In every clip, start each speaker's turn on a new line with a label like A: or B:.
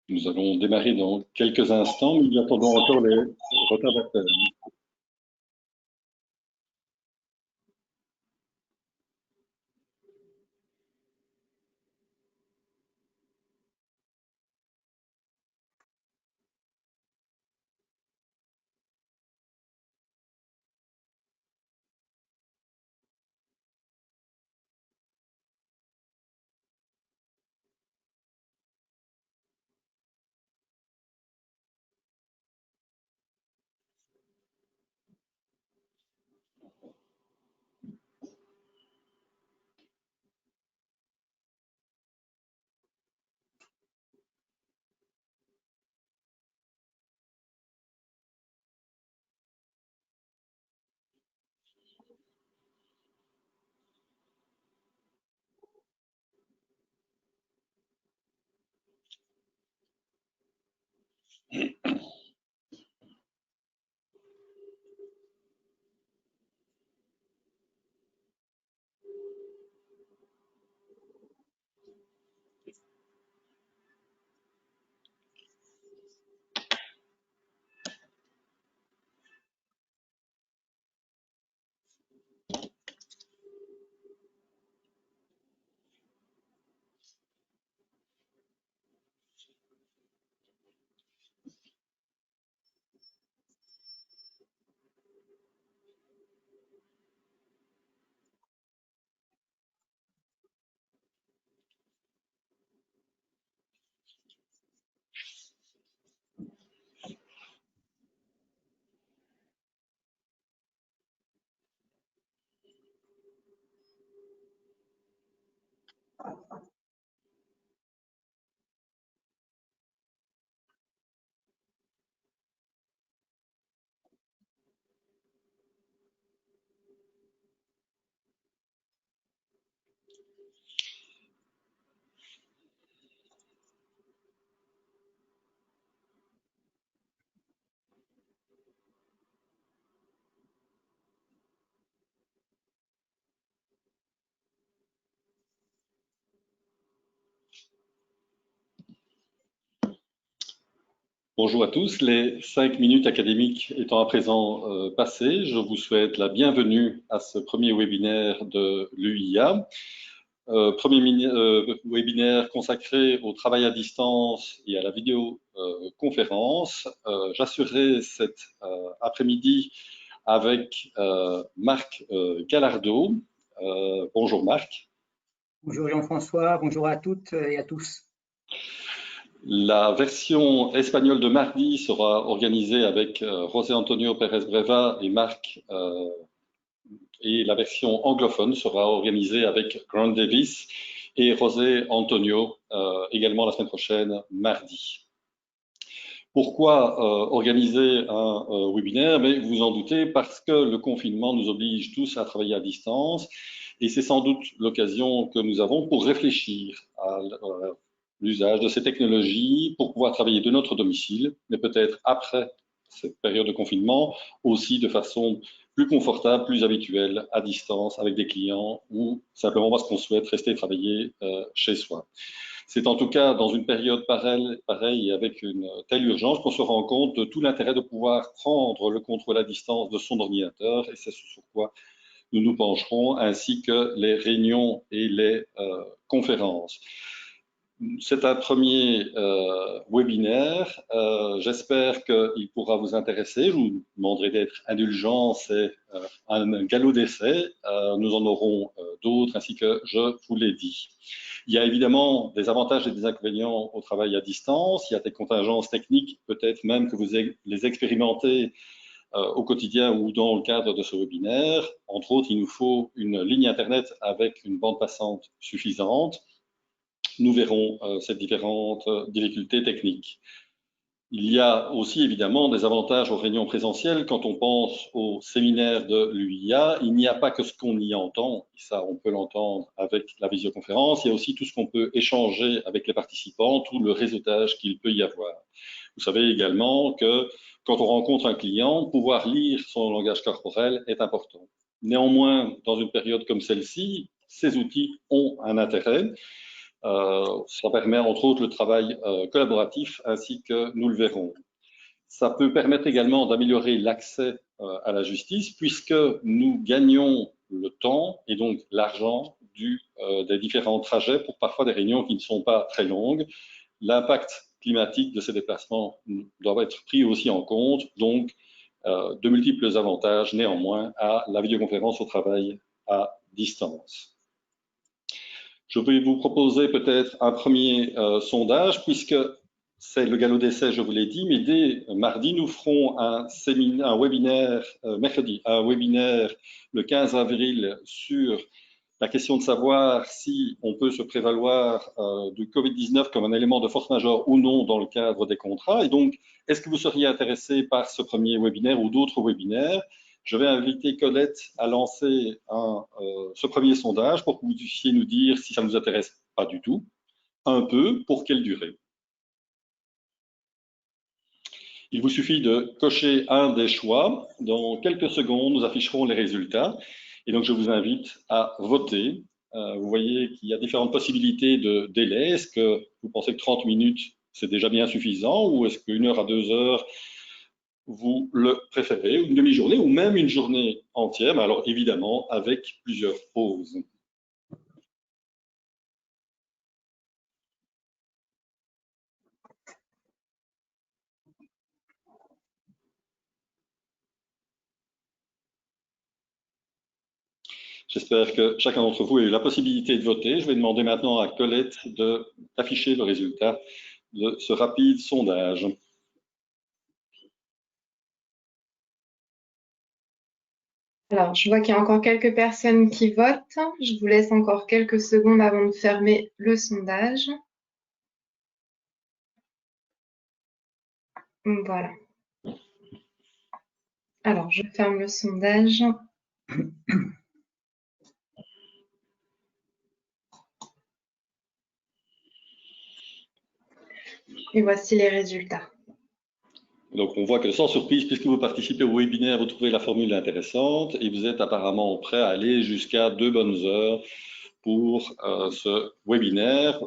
A: Nous allons démarrer dans quelques instants, mais nous attendons encore les retardataires. Bonjour à tous. Les 5 minutes académiques étant à présent passées, je vous souhaite la bienvenue à ce premier webinaire de l'UIA. Webinaire consacré au travail à distance et à la vidéoconférence. J'assurerai cet après-midi avec Marc Gallardeau. Bonjour Marc.
B: Bonjour Jean-François, bonjour à toutes et à tous.
A: La version espagnole de mardi sera organisée avec José Antonio Pérez Breva et Marc, et la version anglophone sera organisée avec Grant Davis et José Antonio, également la semaine prochaine, mardi. Pourquoi organiser un webinaire? Mais vous vous en doutez, parce que le confinement nous oblige tous à travailler à distance, et c'est sans doute l'occasion que nous avons pour réfléchir à l'usage de ces technologies pour pouvoir travailler de notre domicile, mais peut-être après cette période de confinement, aussi de façon plus confortable, plus habituelle, à distance, avec des clients, ou simplement parce qu'on souhaite rester travailler chez soi. C'est en tout cas dans une période pareille et avec une telle urgence qu'on se rend compte de tout l'intérêt de pouvoir prendre le contrôle à distance de son ordinateur, et c'est sur quoi nous nous pencherons, ainsi que les réunions et les conférences. C'est un premier webinaire. J'espère qu'il pourra vous intéresser. Je vous demanderai d'être indulgent. C'est un galop d'essai. Nous en aurons d'autres, ainsi que je vous l'ai dit. Il y a évidemment des avantages et des inconvénients au travail à distance. Il y a des contingences techniques, peut-être même que vous les expérimentez au quotidien ou dans le cadre de ce webinaire. Entre autres, il nous faut une ligne Internet avec une bande passante suffisante. Nous verrons ces différentes difficultés techniques. Il y a aussi évidemment des avantages aux réunions présentielles. Quand on pense au séminaire de l'UIA, il n'y a pas que ce qu'on y entend, et ça on peut l'entendre avec la visioconférence, il y a aussi tout ce qu'on peut échanger avec les participants, tout le réseautage qu'il peut y avoir. Vous savez également que quand on rencontre un client, pouvoir lire son langage corporel est important. Néanmoins, dans une période comme celle-ci, ces outils ont un intérêt. Ça permet entre autres le travail collaboratif ainsi que nous le verrons. Ça peut permettre également d'améliorer l'accès à la justice puisque nous gagnons le temps et donc l'argent des différents trajets pour parfois des réunions qui ne sont pas très longues. L'impact climatique de ces déplacements doit être pris aussi en compte, donc de multiples avantages néanmoins à la vidéoconférence au travail à distance. Je vais vous proposer peut-être un premier sondage puisque c'est le galop d'essai, je vous l'ai dit, mais dès mardi, nous ferons un webinaire, mercredi, un webinaire le 15 avril sur la question de savoir si on peut se prévaloir du Covid-19 comme un élément de force majeure ou non dans le cadre des contrats. Et donc, est-ce que vous seriez intéressé par ce premier webinaire ou d'autres webinaires? Je vais inviter Colette à lancer ce premier sondage pour que vous puissiez nous dire si ça ne nous intéresse pas du tout, un peu, pour quelle durée. Il vous suffit de cocher un des choix. Dans quelques secondes, nous afficherons les résultats. Et donc, je vous invite à voter. Vous voyez qu'il y a différentes possibilités de délai. Est-ce que vous pensez que 30 minutes, c'est déjà bien suffisant ou est-ce qu'une heure à 2 heures, vous le préférez, ou une demi-journée ou même une journée entière, mais alors évidemment avec plusieurs pauses. J'espère que chacun d'entre vous a eu la possibilité de voter. Je vais demander maintenant à Colette d'afficher le résultat de ce rapide sondage.
C: Alors, je vois qu'il y a encore quelques personnes qui votent. Je vous laisse encore quelques secondes avant de fermer le sondage. Voilà. Alors, je ferme le sondage. Et voici les résultats.
A: Donc, on voit que sans surprise, puisque vous participez au webinaire, vous trouvez la formule intéressante et vous êtes apparemment prêt à aller jusqu'à 2 bonnes heures pour ce webinaire.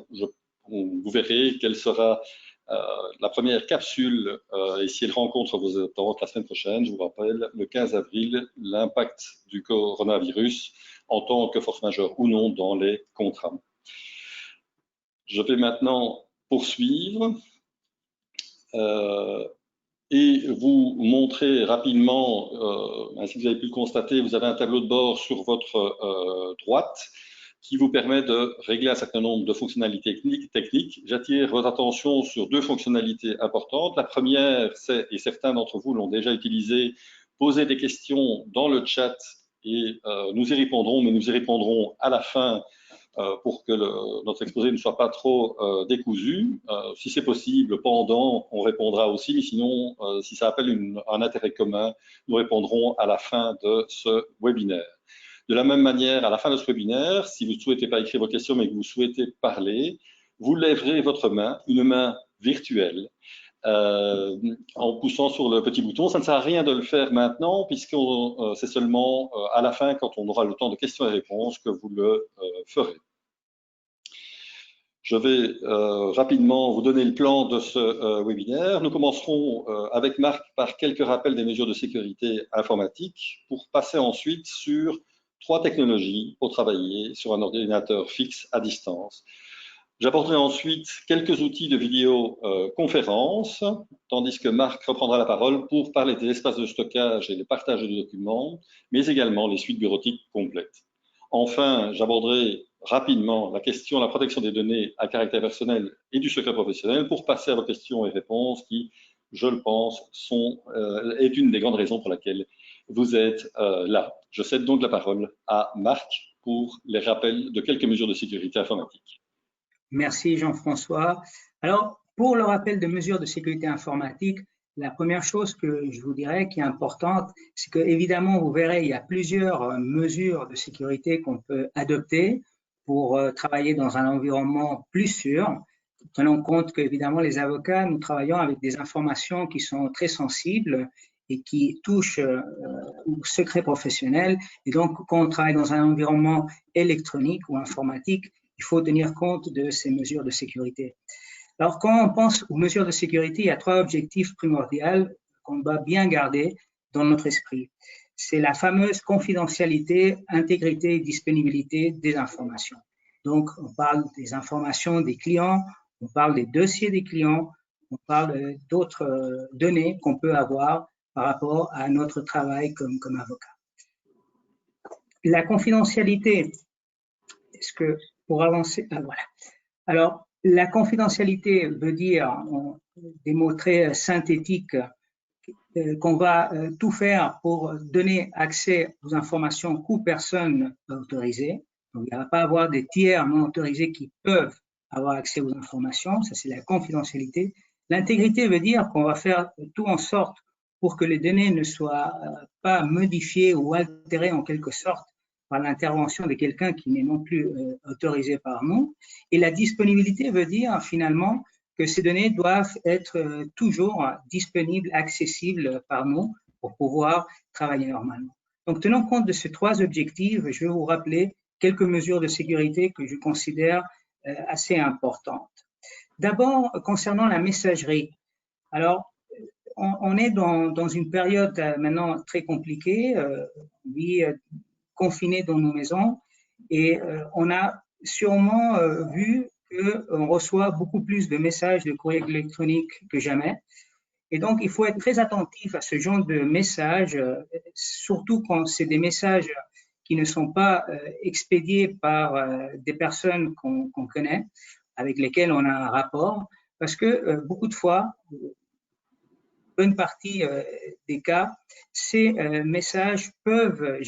A: Vous verrez quelle sera la première capsule et si elle rencontre vos attentes la semaine prochaine. Je vous rappelle, le 15 avril, l'impact du coronavirus en tant que force majeure ou non dans les contrats. Je vais maintenant poursuivre et vous montrer rapidement, ainsi que vous avez pu le constater, vous avez un tableau de bord sur votre droite qui vous permet de régler un certain nombre de fonctionnalités techniques. J'attire votre attention sur deux fonctionnalités importantes. La première, c'est, et certains d'entre vous l'ont déjà utilisé, poser des questions dans le chat et nous y répondrons, mais nous y répondrons à la fin pour que notre exposé ne soit pas trop décousu. Si c'est possible, pendant, on répondra aussi, mais sinon, si ça appelle un intérêt commun, nous répondrons à la fin de ce webinaire. De la même manière, à la fin de ce webinaire, si vous ne souhaitez pas écrire vos questions, mais que vous souhaitez parler, vous lèverez votre main, une main virtuelle, en poussant sur le petit bouton. Ça ne sert à rien de le faire maintenant, puisque c'est seulement à la fin, quand on aura le temps de questions et réponses, que vous le ferez. Je vais rapidement vous donner le plan de ce webinaire. Nous commencerons avec Marc par quelques rappels des mesures de sécurité informatique pour passer ensuite sur 3 technologies pour travailler sur un ordinateur fixe à distance. J'apporterai ensuite quelques outils de vidéoconférence, tandis que Marc reprendra la parole pour parler des espaces de stockage et le partage de documents, mais également les suites bureautiques complètes. Enfin, j'aborderai rapidement la question de la protection des données à caractère personnel et du secret professionnel pour passer à vos questions et réponses qui, je le pense, est une des grandes raisons pour laquelle vous êtes là. Je cède donc la parole à Marc pour les rappels de quelques mesures de sécurité informatique.
B: Merci Jean-François. Alors, pour le rappel de mesures de sécurité informatique, la première chose que je vous dirais qui est importante, c'est que évidemment, vous verrez, il y a plusieurs mesures de sécurité qu'on peut adopter pour travailler dans un environnement plus sûr. Tenons compte qu'évidemment, les avocats, nous travaillons avec des informations qui sont très sensibles et qui touchent au secret professionnel. Et donc, quand on travaille dans un environnement électronique ou informatique, il faut tenir compte de ces mesures de sécurité. Alors, quand on pense aux mesures de sécurité, il y a trois objectifs primordiaux qu'on doit bien garder dans notre esprit. C'est la fameuse confidentialité, intégrité et disponibilité des informations. Donc, on parle des informations des clients, on parle des dossiers des clients, on parle d'autres données qu'on peut avoir par rapport à notre travail comme avocat. La confidentialité, est-ce que pour avancer, voilà. Alors, la confidentialité veut dire, des mots très synthétiques, qu'on va tout faire pour donner accès aux informations qu'aux personnes autorisées. Donc, il ne va pas avoir des tiers non autorisés qui peuvent avoir accès aux informations. Ça, c'est la confidentialité. L'intégrité veut dire qu'on va faire tout en sorte pour que les données ne soient pas modifiées ou altérées en quelque sorte par l'intervention de quelqu'un qui n'est non plus autorisé par nous. Et la disponibilité veut dire finalement que ces données doivent être toujours disponibles, accessibles par nous pour pouvoir travailler normalement. Donc, tenant compte de ces trois objectifs, je vais vous rappeler quelques mesures de sécurité que je considère assez importantes. D'abord, concernant la messagerie. Alors, on est dans une période maintenant très compliquée, on vit confinés dans nos maisons et on a sûrement vu qu'on reçoit beaucoup plus de messages de courrier électronique que jamais. Et donc, il faut être très attentif à ce genre de messages, surtout quand c'est des messages qui ne sont pas expédiés par des personnes qu'on connaît, avec lesquelles on a un rapport, parce que beaucoup de fois, bonne partie des cas, ces messages peuvent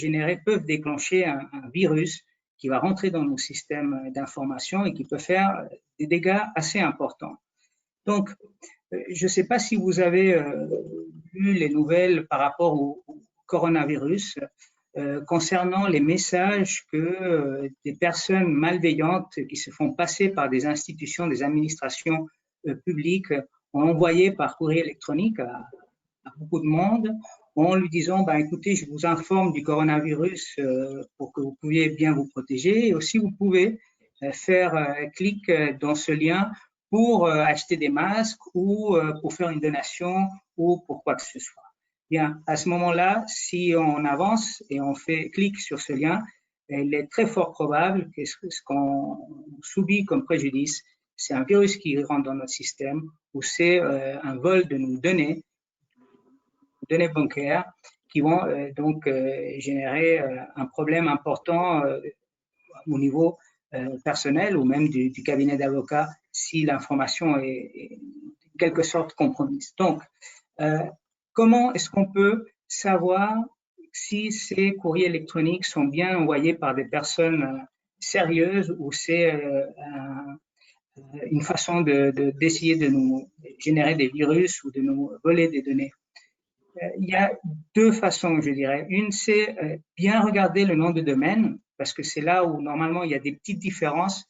B: déclencher un virus qui va rentrer dans nos systèmes d'information et qui peut faire des dégâts assez importants. Donc, je ne sais pas si vous avez lu les nouvelles par rapport au coronavirus concernant les messages que des personnes malveillantes qui se font passer par des institutions, des administrations publiques ont envoyé par courrier électronique à beaucoup de monde en lui disant écoutez, je vous informe du coronavirus pour que vous puissiez bien vous protéger et aussi vous pouvez faire clic dans ce lien pour acheter des masques ou pour faire une donation ou pour quoi que ce soit. Bien, à ce moment-là, si on avance et on fait clic sur ce lien, il est très fort probable que ce qu'on subit comme préjudice, c'est un virus qui rentre dans notre système ou c'est un vol de nos données bancaires qui vont donc générer un problème important au niveau personnel ou même du cabinet d'avocats si l'information est en quelque sorte compromise. Donc, comment est-ce qu'on peut savoir si ces courriers électroniques sont bien envoyés par des personnes sérieuses ou c'est une façon d'essayer de nous générer des virus ou de nous voler des données? Il y a deux façons, je dirais. Une, c'est bien regarder le nom de domaine, parce que c'est là où normalement il y a des petites différences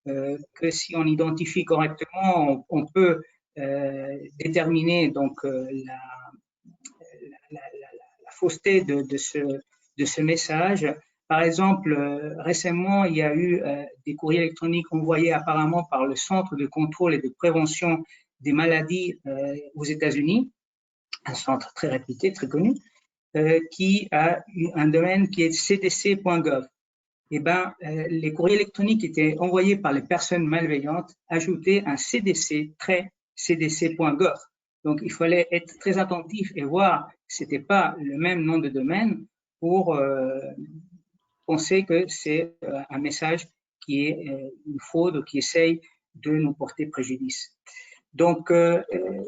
B: que si on identifie correctement, on peut déterminer donc la fausseté de ce message. Par exemple, récemment, il y a eu des courriers électroniques envoyés apparemment par le Centre de contrôle et de prévention des maladies aux États-Unis, un centre très réputé, très connu, qui a un domaine qui est cdc.gov. Les courriers électroniques étaient envoyés par les personnes malveillantes, ajoutaient un cdc.gov. Donc, il fallait être très attentif et voir que ce n'était pas le même nom de domaine pour penser que c'est un message qui est une fraude ou qui essaye de nous porter préjudice. Donc,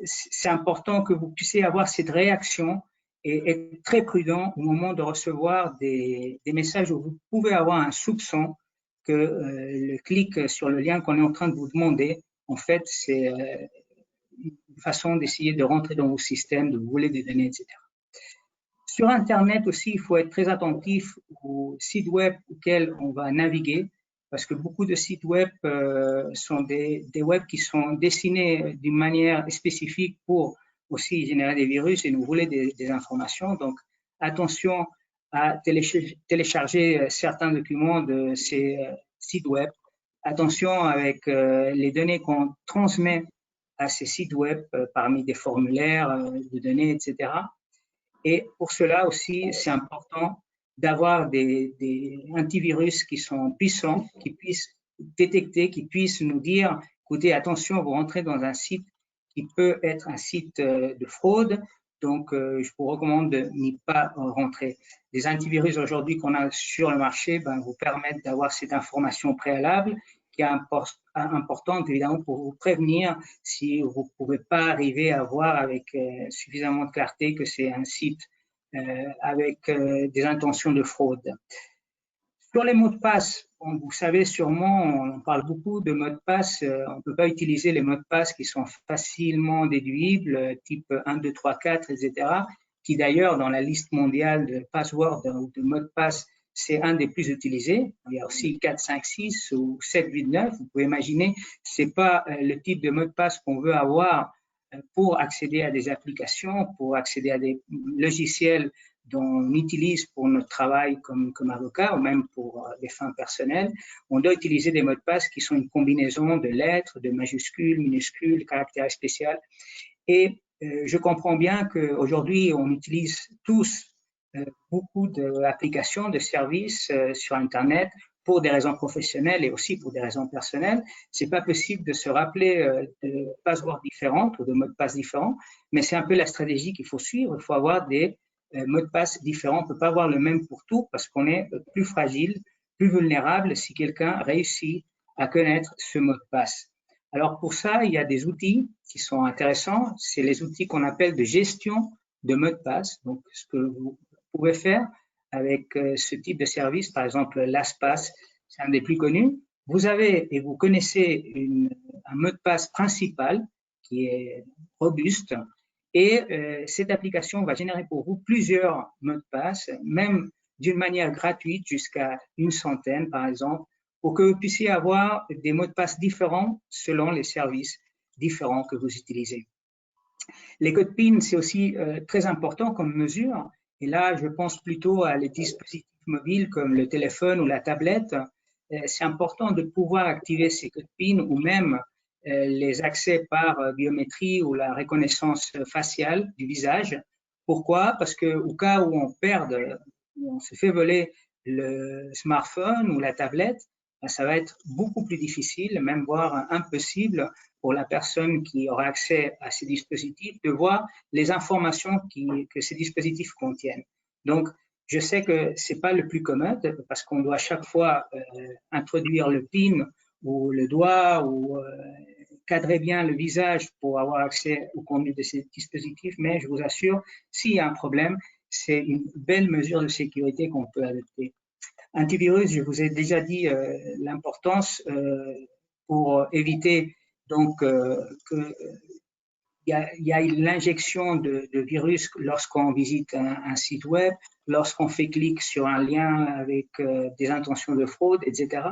B: c'est important que vous puissiez avoir cette réaction et être très prudent au moment de recevoir des messages où vous pouvez avoir un soupçon que le clic sur le lien qu'on est en train de vous demander, en fait, c'est une façon d'essayer de rentrer dans vos systèmes, de vous voler des données, etc. Sur Internet aussi, il faut être très attentif aux sites web auxquels on va naviguer, parce que beaucoup de sites web sont des webs qui sont dessinés d'une manière spécifique pour aussi générer des virus et nous voler des informations. Donc, attention à télécharger certains documents de ces sites web attention avec les données qu'on transmet à ces sites web parmi des formulaires de données, etc. Et pour cela aussi, c'est important d'avoir des antivirus qui sont puissants, qui puissent détecter, qui puissent nous dire, écoutez, attention, vous rentrez dans un site qui peut être un site de fraude, donc je vous recommande de n'y pas rentrer. Les antivirus aujourd'hui qu'on a sur le marché vous permettent d'avoir cette information préalable qui est importante évidemment pour vous prévenir si vous ne pouvez pas arriver à voir avec suffisamment de clarté que c'est un site avec des intentions de fraude. Sur les mots de passe, vous savez sûrement, on parle beaucoup de mots de passe, on ne peut pas utiliser les mots de passe qui sont facilement déduibles, type 1, 2, 3, 4, etc., qui d'ailleurs dans la liste mondiale de passwords ou de mots de passe, c'est un des plus utilisés. Il y a aussi 4, 5, 6 ou 7, 8, 9. Vous pouvez imaginer, ce n'est pas le type de mot de passe qu'on veut avoir pour accéder à des applications, pour accéder à des logiciels dont on utilise pour notre travail comme avocat ou même pour des fins personnelles. On doit utiliser des mots de passe qui sont une combinaison de lettres, de majuscules, minuscules, caractères spéciaux. Et je comprends bien qu'aujourd'hui, on utilise tous beaucoup d'applications, de services sur Internet pour des raisons professionnelles et aussi pour des raisons personnelles. C'est pas possible de se rappeler de passwords différents ou de mots de passe différents, mais c'est un peu la stratégie qu'il faut suivre. Il faut avoir des mots de passe différents. On ne peut pas avoir le même pour tout parce qu'on est plus fragile, plus vulnérable si quelqu'un réussit à connaître ce mot de passe. Alors pour ça, il y a des outils qui sont intéressants. C'est les outils qu'on appelle de gestion de mots de passe. Donc ce que vous pouvez faire avec ce type de service, par exemple LastPass, c'est un des plus connus. Vous avez et vous connaissez un mot de passe principal qui est robuste et cette application va générer pour vous plusieurs mots de passe, même d'une manière gratuite jusqu'à une centaine par exemple, pour que vous puissiez avoir des mots de passe différents selon les services différents que vous utilisez. Les codes PIN, c'est aussi très important comme mesure. Et là, je pense plutôt à les dispositifs mobiles comme le téléphone ou la tablette. C'est important de pouvoir activer ces codes PIN ou même les accès par biométrie ou la reconnaissance faciale du visage. Pourquoi? Parce qu'au cas où on perd, où on se fait voler le smartphone ou la tablette, ça va être beaucoup plus difficile, même voire impossible pour la personne qui aura accès à ces dispositifs de voir les informations que ces dispositifs contiennent. Donc, je sais que ce n'est pas le plus commode parce qu'on doit à chaque fois introduire le PIN ou le doigt ou cadrer bien le visage pour avoir accès au contenu de ces dispositifs, mais je vous assure, s'il y a un problème, c'est une belle mesure de sécurité qu'on peut adopter. Antivirus, je vous ai déjà dit l'importance pour éviter donc qu'il y a l'injection de virus lorsqu'on visite un site web, lorsqu'on fait clic sur un lien avec des intentions de fraude, etc.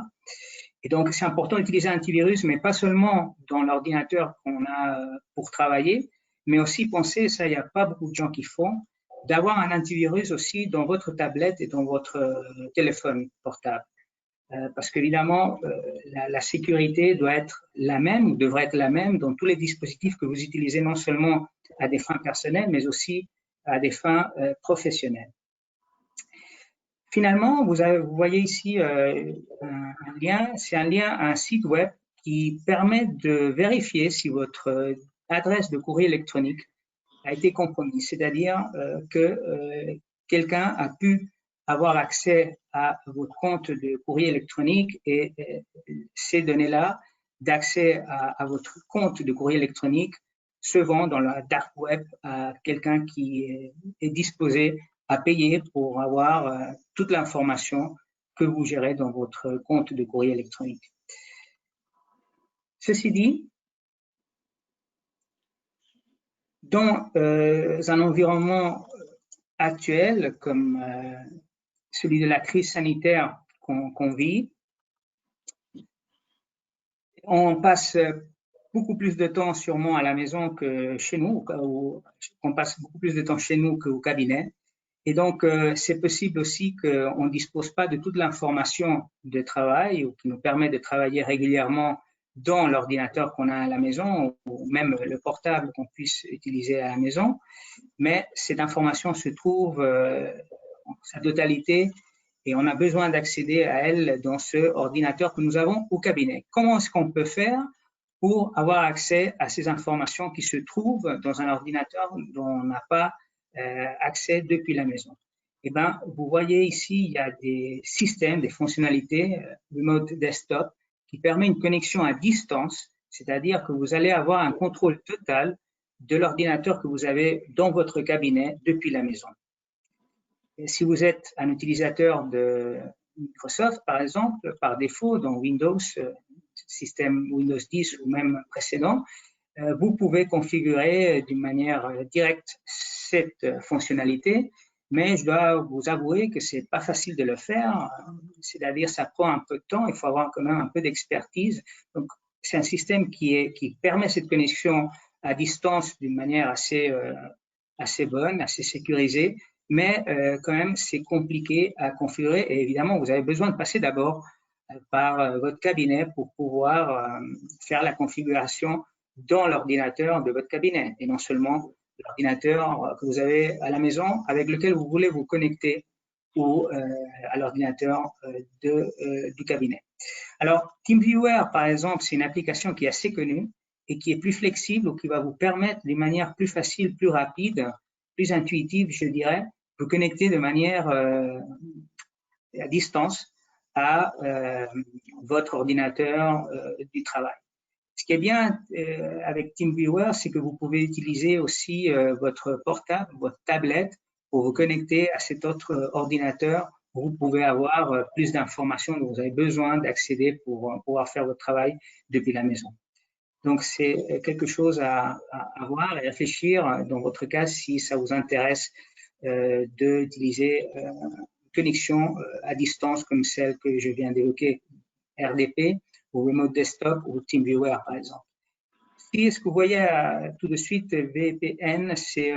B: Et donc, c'est important d'utiliser un antivirus, mais pas seulement dans l'ordinateur qu'on a pour travailler, mais aussi penser, ça, il n'y a pas beaucoup de gens qui font, d'avoir un antivirus aussi dans votre tablette et dans votre téléphone portable. Parce qu'évidemment, la sécurité doit être la même ou devrait être la même dans tous les dispositifs que vous utilisez, non seulement à des fins personnelles, mais aussi à des fins professionnelles. Finalement, vous voyez ici un lien, c'est un lien à un site web qui permet de vérifier si votre adresse de courrier électronique a été compromise, c'est-à-dire que quelqu'un a pu avoir accès à votre compte de courrier électronique et ces données-là d'accès à votre compte de courrier électronique se vendent dans la dark web à quelqu'un qui est disposé à payer pour avoir toute l'information que vous gérez dans votre compte de courrier électronique. Ceci dit, dans un environnement actuel comme celui de la crise sanitaire qu'on vit, on passe beaucoup plus de temps sûrement à la maison que chez nous, on passe beaucoup plus de temps chez nous qu'au cabinet. Et donc, c'est possible aussi qu'on ne dispose pas de toute l'information de travail ou qui nous permet de travailler régulièrement dans l'ordinateur qu'on a à la maison ou même le portable qu'on puisse utiliser à la maison. Mais cette information se trouve en sa totalité et on a besoin d'accéder à elle dans ce ordinateur que nous avons au cabinet. Comment est-ce qu'on peut faire pour avoir accès à ces informations qui se trouvent dans un ordinateur dont on n'a pas accès depuis la maison? Eh bien, vous voyez ici, il y a des systèmes, des fonctionnalités, Remote Desktop, qui permet une connexion à distance, c'est-à-dire que vous allez avoir un contrôle total de l'ordinateur que vous avez dans votre cabinet depuis la maison. Et si vous êtes un utilisateur de Microsoft, par exemple, par défaut, dans Windows, système Windows 10 ou même précédent, vous pouvez configurer d'une manière directe cette fonctionnalité, mais je dois vous avouer que c'est pas facile de le faire, c'est-à-dire ça prend un peu de temps, il faut avoir quand même un peu d'expertise. Donc, c'est un système qui permet cette connexion à distance d'une manière assez bonne, assez sécurisée, mais quand même c'est compliqué à configurer et évidemment vous avez besoin de passer d'abord par votre cabinet pour pouvoir faire la configuration dans l'ordinateur de votre cabinet et non seulement l'ordinateur que vous avez à la maison avec lequel vous voulez vous connecter ou à l'ordinateur du cabinet. Alors, TeamViewer, par exemple, c'est une application qui est assez connue et qui est plus flexible ou qui va vous permettre d'une manière plus facile, plus rapide, plus intuitive, je dirais, de vous connecter de manière à distance à votre ordinateur du travail. Ce qui est bien avec TeamViewer, c'est que vous pouvez utiliser aussi votre portable, votre tablette pour vous connecter à cet autre ordinateur où vous pouvez avoir plus d'informations dont vous avez besoin d'accéder pour pouvoir faire votre travail depuis la maison. Donc, c'est quelque chose à voir et réfléchir dans votre cas si ça vous intéresse d'utiliser une connexion à distance comme celle que je viens d'évoquer, RDP, ou Remote Desktop ou TeamViewer, par exemple. Si ce que vous voyez tout de suite, VPN, c'est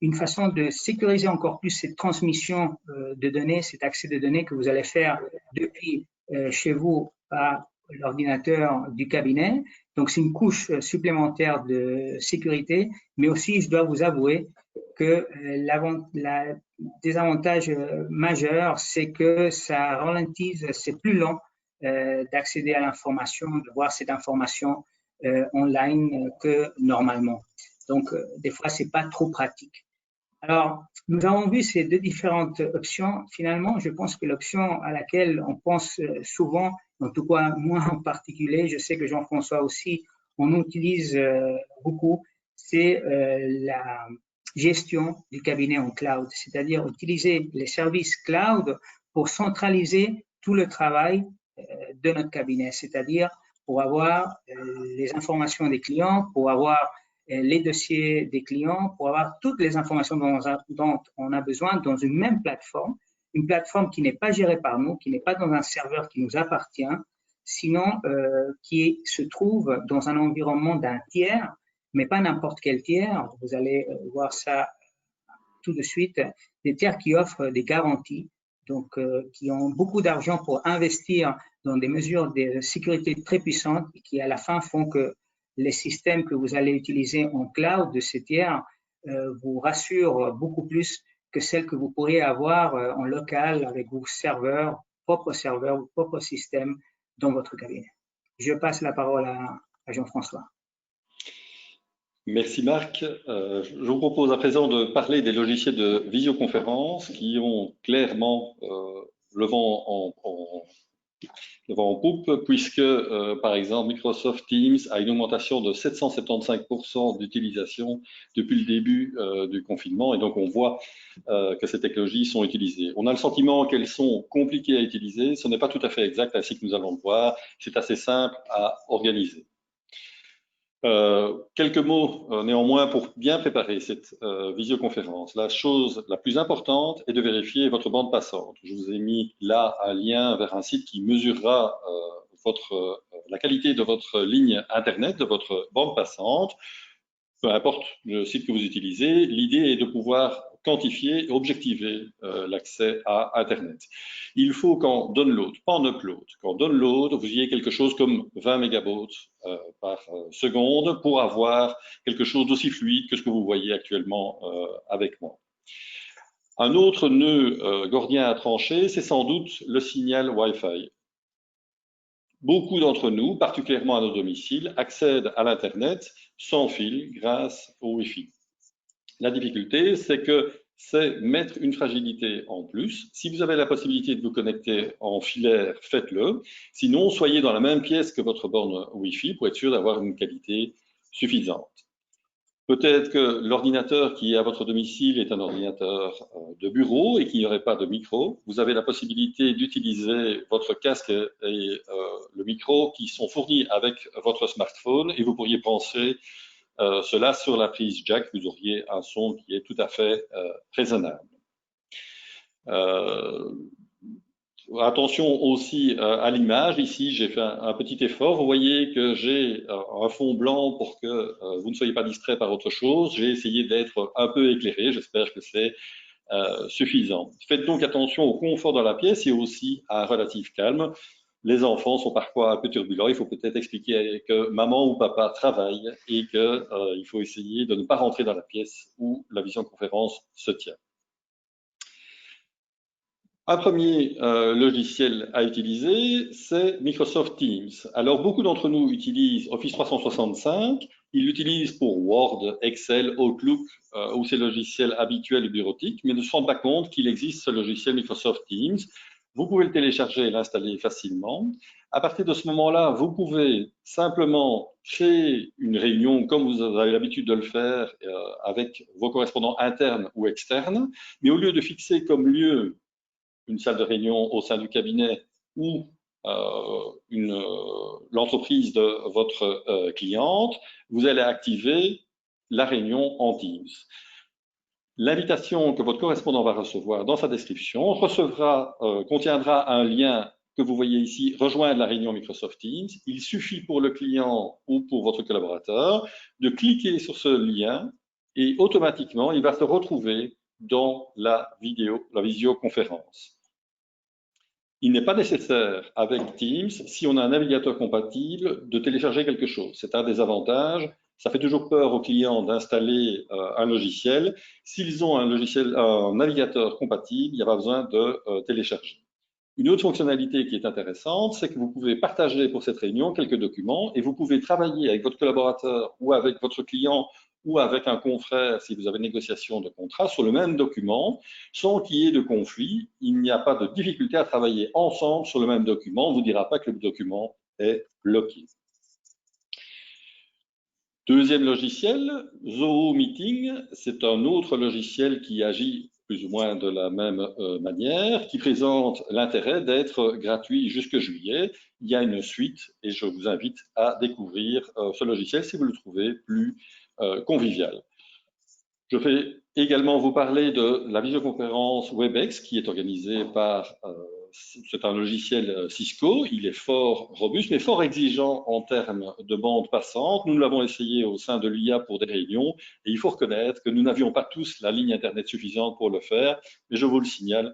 B: une façon de sécuriser encore plus cette transmission de données, cet accès de données que vous allez faire depuis chez vous à l'ordinateur du cabinet. Donc, c'est une couche supplémentaire de sécurité, mais aussi, je dois vous avouer que le désavantage majeur, c'est que ça ralentise, c'est plus lent d'accéder à l'information, de voir cette information online que normalement. Donc, des fois, c'est pas trop pratique. Alors, nous avons vu ces deux différentes options. Finalement, je pense que l'option à laquelle on pense souvent, en tout cas moi en particulier, je sais que Jean-François aussi, on utilise beaucoup, c'est la gestion du cabinet en cloud, c'est-à-dire utiliser les services cloud pour centraliser tout le travail de notre cabinet, c'est-à-dire pour avoir les informations des clients, pour avoir les dossiers des clients, pour avoir toutes les informations dont on a besoin dans une même plateforme, une plateforme qui n'est pas gérée par nous, qui n'est pas dans un serveur qui nous appartient, sinon qui se trouve dans un environnement d'un tiers, mais pas n'importe quel tiers. Vous allez voir ça tout de suite, des tiers qui offrent des garanties, donc qui ont beaucoup d'argent pour investir dans des mesures de sécurité très puissantes et qui à la fin font que les systèmes que vous allez utiliser en cloud de ces tiers vous rassurent beaucoup plus que celles que vous pourriez avoir en local avec vos serveurs, propre système dans votre cabinet. Je passe la parole à Jean-François.
A: Merci Marc. Je vous propose à présent de parler des logiciels de visioconférence qui ont clairement le vent en poupe, puisque par exemple Microsoft Teams a une augmentation de 775% d'utilisation depuis le début du confinement, et donc on voit que ces technologies sont utilisées. On a le sentiment qu'elles sont compliquées à utiliser, ce n'est pas tout à fait exact ainsi que nous allons le voir, c'est assez simple à organiser. Quelques mots néanmoins pour bien préparer cette visioconférence. La chose la plus importante est de vérifier votre bande passante. Je vous ai mis là un lien vers un site qui mesurera la qualité de votre ligne Internet, de votre bande passante. Peu importe le site que vous utilisez, l'idée est de pouvoir quantifier et objectiver l'accès à Internet. Il faut qu'en download, pas en upload, qu'en download, vous ayez quelque chose comme 20 mégabytes par seconde pour avoir quelque chose d'aussi fluide que ce que vous voyez actuellement avec moi. Un autre nœud gordien à trancher, c'est sans doute le signal Wi-Fi. Beaucoup d'entre nous, particulièrement à nos domiciles, accèdent à l'Internet sans fil grâce au Wi-Fi. La difficulté, c'est que c'est mettre une fragilité en plus. Si vous avez la possibilité de vous connecter en filaire, faites-le. Sinon, soyez dans la même pièce que votre borne Wi-Fi pour être sûr d'avoir une qualité suffisante. Peut-être que l'ordinateur qui est à votre domicile est un ordinateur de bureau et qu'il n'y aurait pas de micro. Vous avez la possibilité d'utiliser votre casque et le micro qui sont fournis avec votre smartphone et vous pourriez penser cela sur la prise jack. Vous auriez un son qui est tout à fait raisonnable. Attention aussi à l'image. Ici, j'ai fait un petit effort. Vous voyez que j'ai un fond blanc pour que vous ne soyez pas distrait par autre chose. J'ai essayé d'être un peu éclairé. J'espère que c'est suffisant. Faites donc attention au confort dans la pièce et aussi à un relatif calme. Les enfants sont parfois un peu turbulents. Il faut peut-être expliquer que maman ou papa travaillent et qu'il faut essayer de ne pas rentrer dans la pièce où la visioconférence se tient. Un premier logiciel à utiliser, c'est Microsoft Teams. Alors, beaucoup d'entre nous utilisent Office 365. Ils l'utilisent pour Word, Excel, Outlook ou ces logiciels habituels et bureautiques, mais ne se rendent pas compte qu'il existe ce logiciel Microsoft Teams. Vous pouvez le télécharger et l'installer facilement. À partir de ce moment-là, vous pouvez simplement créer une réunion comme vous avez l'habitude de le faire avec vos correspondants internes ou externes, mais au lieu de fixer comme lieu une salle de réunion au sein du cabinet ou l'entreprise de votre cliente, vous allez activer la réunion en Teams. L'invitation que votre correspondant va recevoir dans sa description contiendra un lien que vous voyez ici, rejoindre la réunion Microsoft Teams. Il suffit pour le client ou pour votre collaborateur de cliquer sur ce lien et automatiquement, il va se retrouver dans la visioconférence. Il n'est pas nécessaire avec Teams, si on a un navigateur compatible, de télécharger quelque chose. C'est un des avantages. Ça fait toujours peur aux clients d'installer un logiciel. S'ils ont un navigateur compatible, il n'y a pas besoin de télécharger. Une autre fonctionnalité qui est intéressante, c'est que vous pouvez partager pour cette réunion quelques documents et vous pouvez travailler avec votre collaborateur ou avec votre client ou avec un confrère si vous avez négociation de contrat sur le même document sans qu'il y ait de conflit. Il n'y a pas de difficulté à travailler ensemble sur le même document. On ne vous dira pas que le document est bloqué. Deuxième logiciel, Zoho Meeting, c'est un autre logiciel qui agit plus ou moins de la même manière, qui présente l'intérêt d'être gratuit jusque juillet. Il y a une suite et je vous invite à découvrir ce logiciel si vous le trouvez plus convivial. Je vais également vous parler de la visioconférence WebEx qui est organisée par, c'est un logiciel Cisco, il est fort robuste mais fort exigeant en termes de bande passante. Nous l'avons essayé au sein de l'IA pour des réunions et il faut reconnaître que nous n'avions pas tous la ligne Internet suffisante pour le faire, mais je vous le signale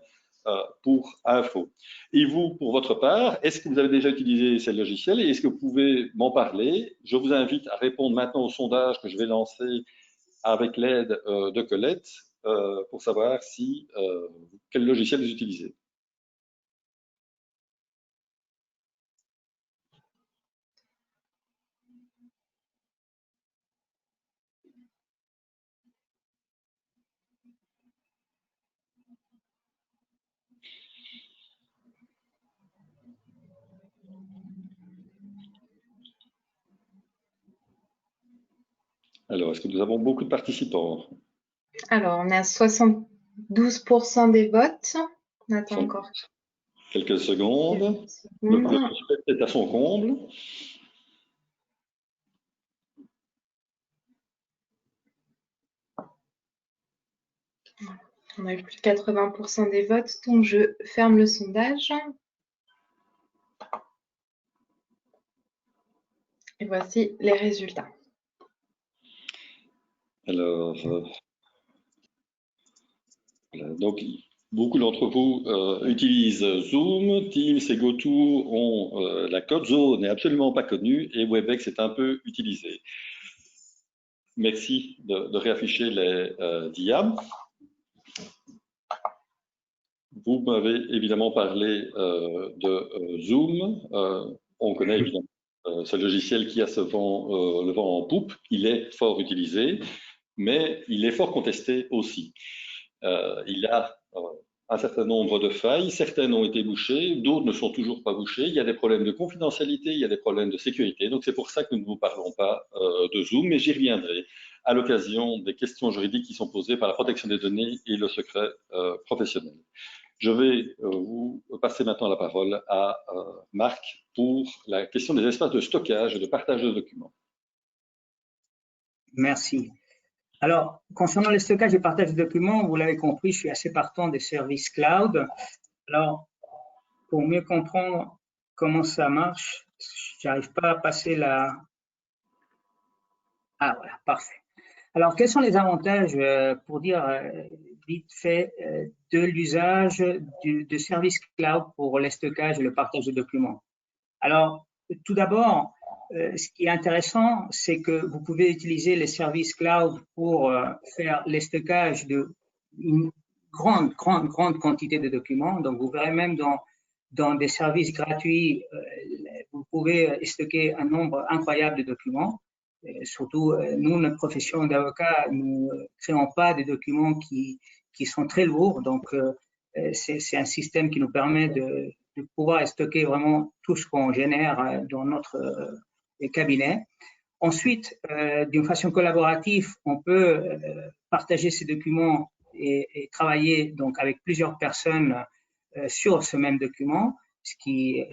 A: pour info. Et vous, pour votre part, est-ce que vous avez déjà utilisé ces logiciels et est-ce que vous pouvez m'en parler? Je vous invite à répondre maintenant au sondage que je vais lancer avec l'aide de Colette pour savoir quel logiciel vous utilisez. Alors, est-ce que nous avons beaucoup de participants?
C: Alors, on est à 72% des votes. On attend encore
A: quelques secondes. Le suspect est à son comble.
C: On a eu plus de 80% des votes, donc je ferme le sondage. Et voici les résultats.
A: Alors, Voilà, donc, beaucoup d'entre vous utilisent Zoom, Teams et GoTo ont la code. Zoho n'est absolument pas connu et WebEx est un peu utilisé. Merci de réafficher les dias. Vous m'avez évidemment parlé de Zoom. On connaît évidemment ce logiciel qui a le vent en poupe. Il est fort utilisé, mais il est fort contesté aussi. Il a un certain nombre de failles, certaines ont été bouchées, d'autres ne sont toujours pas bouchées. Il y a des problèmes de confidentialité, il y a des problèmes de sécurité. Donc c'est pour ça que nous ne vous parlons pas de Zoom, mais j'y reviendrai à l'occasion des questions juridiques qui sont posées par la protection des données et le secret professionnel. Je vais vous passer maintenant la parole à Marc pour la question des espaces de stockage et de partage de documents.
B: Merci. Alors, concernant le stockage et partage de documents, vous l'avez compris, je suis assez partant des services cloud. Alors, pour mieux comprendre comment ça marche, j'arrive pas à passer la... Ah, voilà, parfait. Alors, quels sont les avantages, pour dire vite fait, de l'usage de services cloud pour le stockage et le partage de documents? Alors, tout d'abord, ce qui est intéressant, c'est que vous pouvez utiliser les services cloud pour faire le stockage d'une grande quantité de documents. Donc, vous verrez même dans des services gratuits, vous pouvez stocker un nombre incroyable de documents. Surtout, nous, notre profession d'avocat, nous ne créons pas des documents qui sont très lourds. Donc, c'est un système qui nous permet de pouvoir stocker vraiment tout ce qu'on génère dans notre cabinet. Ensuite, d'une façon collaborative, on peut partager ces documents et travailler donc avec plusieurs personnes sur ce même document, ce qui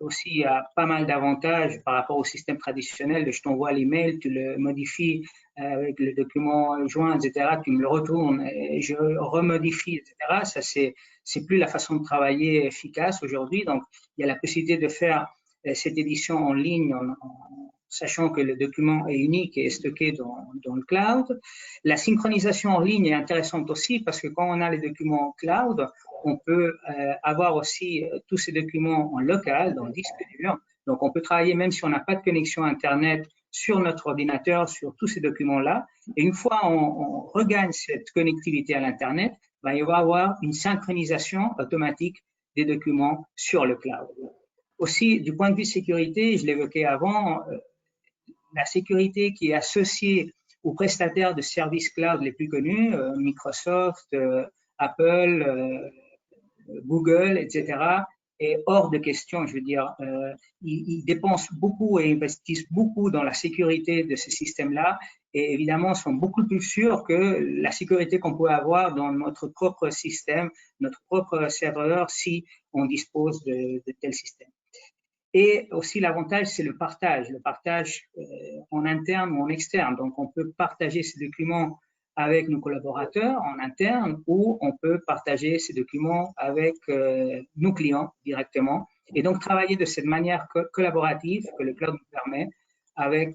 B: aussi a pas mal d'avantages par rapport au système traditionnel de je t'envoie l'email, tu le modifies avec le document joint, etc., tu me le retournes et je remodifie, etc. Ça, c'est plus la façon de travailler efficace aujourd'hui. Donc, il y a la possibilité de faire cette édition en ligne en sachant que le document est unique et est stocké dans le cloud. La synchronisation en ligne est intéressante aussi parce que quand on a les documents cloud, on peut avoir aussi tous ces documents en local, dans le disque dur. Donc, on peut travailler même si on n'a pas de connexion Internet sur notre ordinateur, sur tous ces documents-là. Et une fois on regagne cette connectivité à l'Internet, ben, il va y avoir une synchronisation automatique des documents sur le cloud. Aussi, du point de vue sécurité, je l'évoquais avant, la sécurité qui est associée aux prestataires de services cloud les plus connus, Microsoft, Apple, Google, etc., est hors de question. Je veux dire, ils dépensent beaucoup et investissent beaucoup dans la sécurité de ces systèmes-là et évidemment sont beaucoup plus sûrs que la sécurité qu'on peut avoir dans notre propre système, notre propre serveur, si on dispose de tels systèmes. Et aussi l'avantage, c'est le partage en interne ou en externe. Donc, on peut partager ces documents avec nos collaborateurs en interne ou on peut partager ces documents avec nos clients directement. Et donc, travailler de cette manière collaborative que le cloud nous permet avec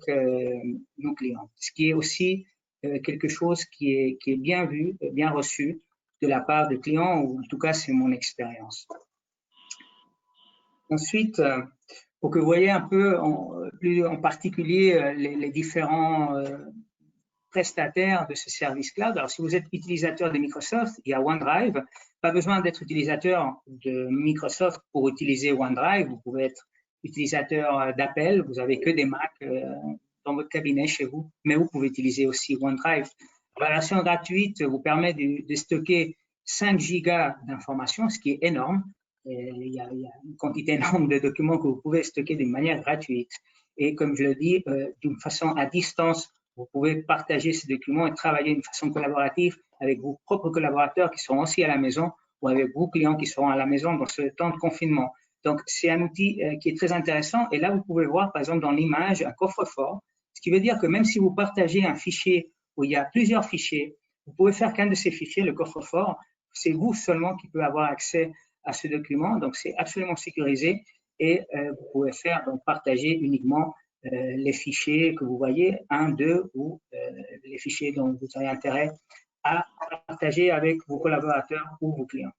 B: nos clients. Ce qui est aussi quelque chose qui est bien vu, bien reçu de la part des clients, ou en tout cas, c'est mon expérience. Ensuite, pour que vous voyez un peu en particulier les différents prestataires de ce service cloud. Alors, si vous êtes utilisateur de Microsoft, il y a OneDrive. Pas besoin d'être utilisateur de Microsoft pour utiliser OneDrive. Vous pouvez être utilisateur d'Apple. Vous n'avez que des Mac dans votre cabinet chez vous, mais vous pouvez utiliser aussi OneDrive. La version gratuite vous permet de stocker 5 gigas d'informations, ce qui est énorme. Il y a une quantité énorme de documents que vous pouvez stocker d'une manière gratuite. Et comme je le dis, d'une façon à distance, vous pouvez partager ces documents et travailler d'une façon collaborative avec vos propres collaborateurs qui seront aussi à la maison ou avec vos clients qui seront à la maison dans ce temps de confinement. Donc, c'est un outil qui est très intéressant. Et là, vous pouvez voir, par exemple, dans l'image, un coffre-fort, ce qui veut dire que même si vous partagez un fichier où il y a plusieurs fichiers, vous pouvez faire qu'un de ces fichiers, le coffre-fort, c'est vous seulement qui pouvez avoir accès à ce document. Donc, c'est absolument sécurisé et vous pouvez faire donc partager uniquement les fichiers que vous voyez, 1, 2 ou les fichiers dont vous avez intérêt à partager avec vos collaborateurs ou vos clients.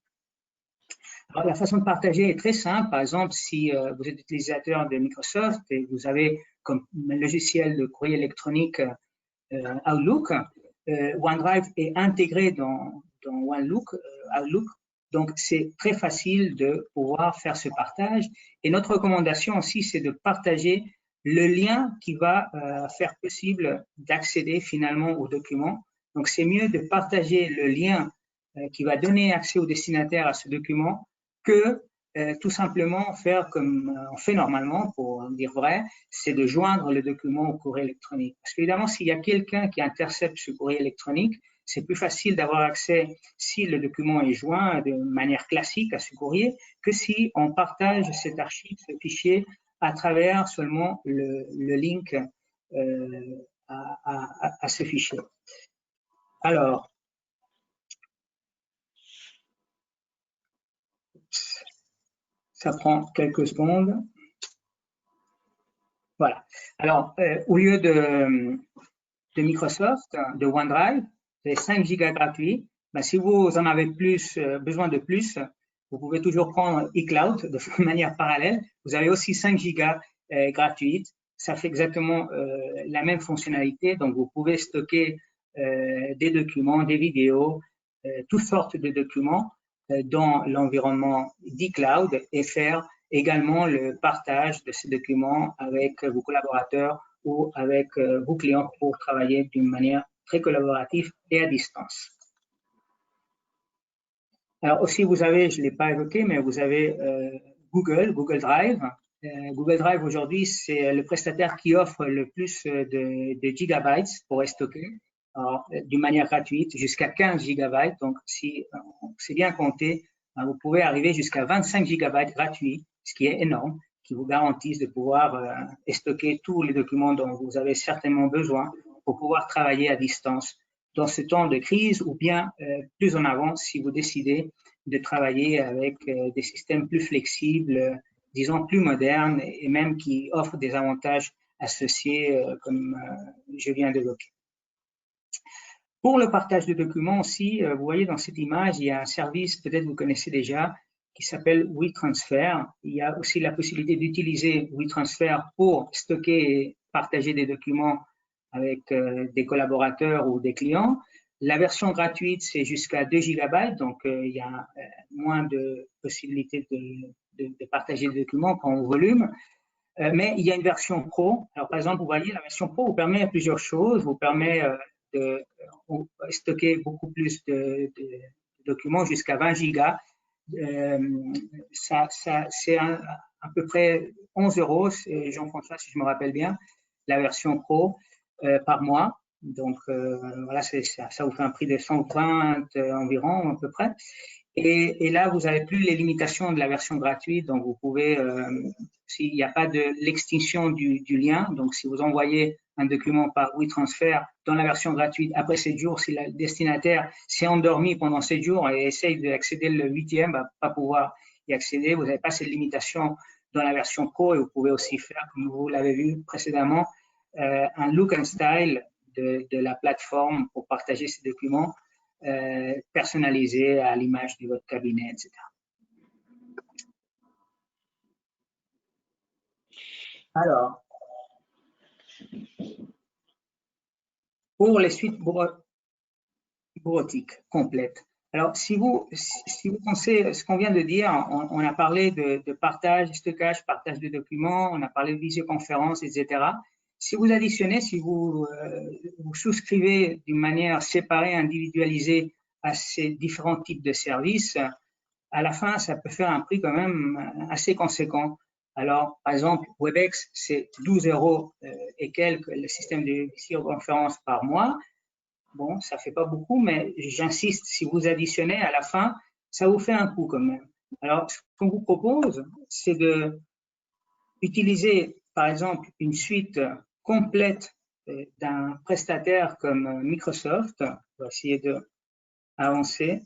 B: Alors, la façon de partager est très simple. Par exemple, si vous êtes utilisateur de Microsoft et vous avez comme logiciel de courrier électronique Outlook, OneDrive est intégré dans Outlook. Donc, c'est très facile de pouvoir faire ce partage. Et notre recommandation aussi, c'est de partager le lien qui va faire possible d'accéder finalement au document. Donc, c'est mieux de partager le lien qui va donner accès au destinataire à ce document que tout simplement faire comme on fait normalement, pour dire vrai, c'est de joindre le document au courrier électronique. Parce qu'évidemment, s'il y a quelqu'un qui intercepte ce courrier électronique, c'est plus facile d'avoir accès si le document est joint de manière classique à ce courrier que si on partage cet archive, ce fichier, à travers seulement le link à ce fichier. Alors, ça prend quelques secondes. Voilà. Alors, au lieu de Microsoft, de OneDrive, c'est 5 gigas gratuits. Ben, si vous en avez besoin de plus, vous pouvez toujours prendre iCloud de manière parallèle. Vous avez aussi 5 gigas gratuites. Ça fait exactement la même fonctionnalité. Donc, vous pouvez stocker des documents, des vidéos, toutes sortes de documents dans l'environnement d'iCloud et faire également le partage de ces documents avec vos collaborateurs ou avec vos clients pour travailler d'une manière très collaborative et à distance. Alors aussi, vous avez, je ne l'ai pas évoqué, mais vous avez Google Drive. Google Drive aujourd'hui, c'est le prestataire qui offre le plus de gigabytes pour stocker d'une manière gratuite, jusqu'à 15 gigabytes. Donc, si c'est bien compté, vous pouvez arriver jusqu'à 25 gigabytes gratuits, ce qui est énorme, qui vous garantissent de pouvoir stocker tous les documents dont vous avez certainement besoin pour pouvoir travailler à distance dans ce temps de crise ou bien plus en avant si vous décidez de travailler avec des systèmes plus flexibles, disons plus modernes et même qui offrent des avantages associés comme je viens d'évoquer. Pour le partage de documents aussi, vous voyez dans cette image, il y a un service, peut-être vous connaissez déjà, qui s'appelle WeTransfer. Il y a aussi la possibilité d'utiliser WeTransfer pour stocker et partager des documents avec des collaborateurs ou des clients. La version gratuite, c'est jusqu'à 2 gigabytes, donc il y a moins de possibilités de partager des documents qu'en volume. Mais il y a une version pro. Alors, par exemple, vous voyez, la version pro vous permet plusieurs choses. Vous permet de stocker beaucoup plus de documents, jusqu'à 20 gigas. C'est à peu près 11 €, Jean-François, si je me rappelle bien, la version pro par mois. Donc, voilà, ça vous fait un prix de 120 environ, à peu près. Et là, vous n'avez plus les limitations de la version gratuite. Donc, vous pouvez, s'il n'y a pas de l'extinction du lien, donc si vous envoyez un document par WeTransfer dans la version gratuite, après 7 jours, si le destinataire s'est endormi pendant 7 jours et essaye d'accéder le 8e, va pas pouvoir y accéder. Vous n'avez pas cette limitation dans la version pro et vous pouvez aussi faire, comme vous l'avez vu précédemment, un look and style de la plateforme pour partager ces documents personnalisés à l'image de votre cabinet, etc. Alors, pour les suites bureautiques complètes. Alors, si vous pensez ce qu'on vient de dire, on a parlé de partage, stockage, partage de documents, on a parlé de visioconférence, etc. Si vous additionnez, si vous souscrivez d'une manière séparée, individualisée à ces différents types de services, à la fin, ça peut faire un prix quand même assez conséquent. Alors, par exemple, Webex, c'est 12 € et quelques le système de visioconférence par mois. Bon, ça fait pas beaucoup, mais j'insiste, si vous additionnez à la fin, ça vous fait un coût quand même. Alors, ce qu'on vous propose, c'est de utiliser, par exemple, une suite complète d'un prestataire comme Microsoft. On va essayer d'avancer.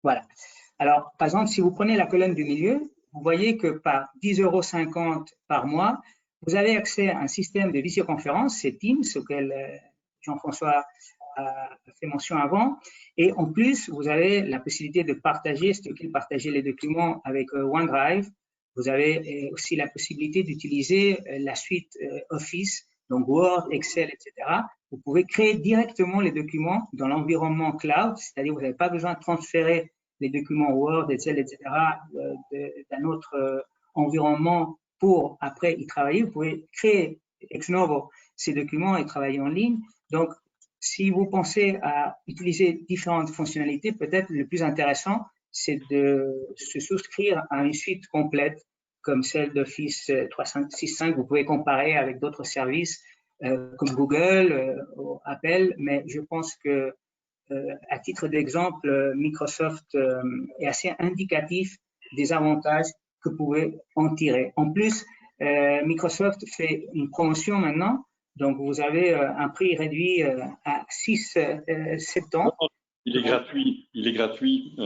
B: Voilà. Alors, par exemple, si vous prenez la colonne du milieu, vous voyez que par 10,50 € par mois, vous avez accès à un système de visioconférence, c'est Teams, auquel Jean-François a fait mention avant. Et en plus, vous avez la possibilité de partager les documents avec OneDrive. Vous avez aussi la possibilité d'utiliser la suite Office, donc Word, Excel, etc. Vous pouvez créer directement les documents dans l'environnement cloud, c'est-à-dire vous n'avez pas besoin de transférer les documents Word, Excel, etc. d'un autre environnement pour après y travailler. Vous pouvez créer ex novo ces documents et travailler en ligne. Donc, si vous pensez à utiliser différentes fonctionnalités, peut-être le plus intéressant, c'est de se souscrire à une suite complète comme celle d'Office 365. Vous pouvez comparer avec d'autres services comme Google, Apple, mais je pense que à titre d'exemple, Microsoft est assez indicatif des avantages que vous pouvez en tirer. En plus, Microsoft fait une promotion maintenant, donc vous avez un prix réduit à 7 ans.
A: Il est gratuit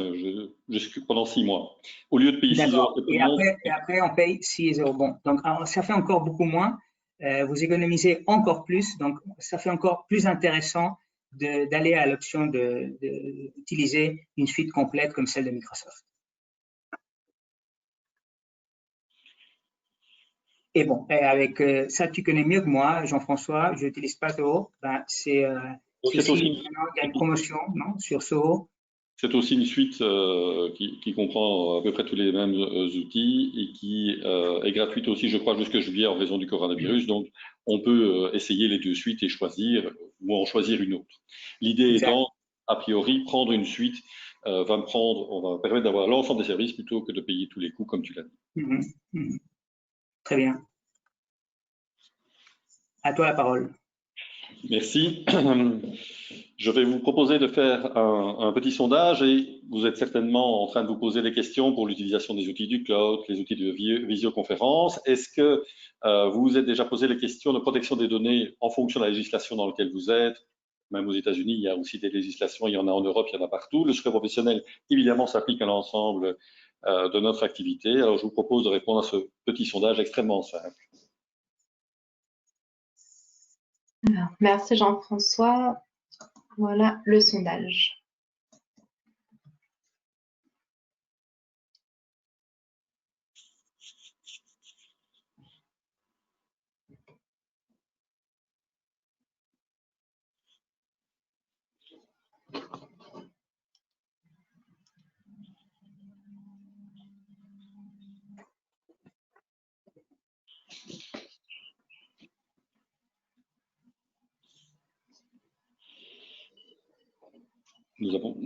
A: pendant 6 mois. Au lieu de payer 6 euros.
B: Et après, on paye 6 euros. Bon, donc ça fait encore beaucoup moins. Vous économisez encore plus, donc ça fait encore plus intéressant d'aller à l'option d'utiliser une suite complète comme celle de Microsoft. Et bon, avec ça, tu connais mieux que moi, Jean-François, je n'utilise pas Soho. Ben, il y a une promotion non, sur Soho.
A: C'est aussi une suite qui comprend à peu près tous les mêmes outils et qui est gratuite aussi, je crois, jusque juillet en raison du coronavirus. Donc, on peut essayer les deux suites et choisir ou en choisir une autre. L'idée étant, a priori, prendre une suite on va permettre d'avoir l'ensemble des services plutôt que de payer tous les coûts, comme tu l'as dit.
B: Très bien. À toi la parole.
A: Merci. Je vais vous proposer de faire un petit sondage et vous êtes certainement en train de vous poser des questions pour l'utilisation des outils du cloud, les outils de visioconférence. Est-ce que vous vous êtes déjà posé les questions de protection des données en fonction de la législation dans laquelle vous êtes? Même aux États-Unis, il y a aussi des législations, il y en a en Europe, il y en a partout. Le secret professionnel, évidemment, s'applique à l'ensemble de notre activité. Alors, je vous propose de répondre à ce petit sondage extrêmement simple.
C: Merci Jean-François. Voilà le sondage.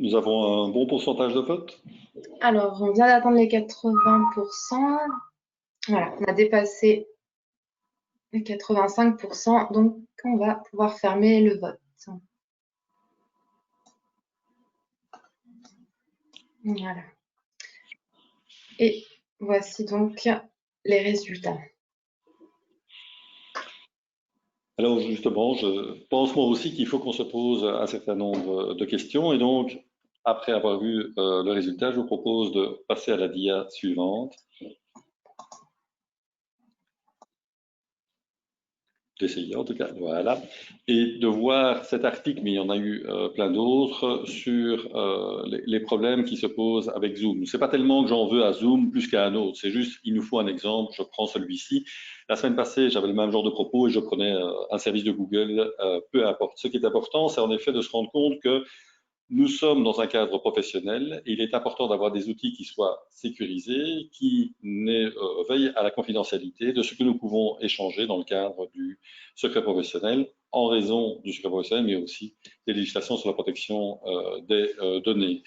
A: Nous avons un bon pourcentage de vote.
C: Alors, on vient d'atteindre les 80%. Voilà, on a dépassé les 85%, donc on va pouvoir fermer le vote. Voilà. Et voici donc les résultats.
A: Alors justement, je pense moi aussi qu'il faut qu'on se pose un certain nombre de questions et donc, après avoir vu le résultat, je vous propose de passer à la dia suivante. D'essayer en tout cas, voilà, et de voir cet article, mais il y en a eu plein d'autres, sur les problèmes qui se posent avec Zoom. C'est pas tellement que j'en veux à Zoom plus qu'à un autre, c'est juste, il nous faut un exemple, je prends celui-ci. La semaine passée, j'avais le même genre de propos et je prenais un service de Google, peu importe. Ce qui est important, c'est en effet de se rendre compte que nous sommes dans un cadre professionnel et il est important d'avoir des outils qui soient sécurisés, qui veillent à la confidentialité de ce que nous pouvons échanger dans le cadre du secret professionnel, en raison du secret professionnel, mais aussi des législations sur la protection des données.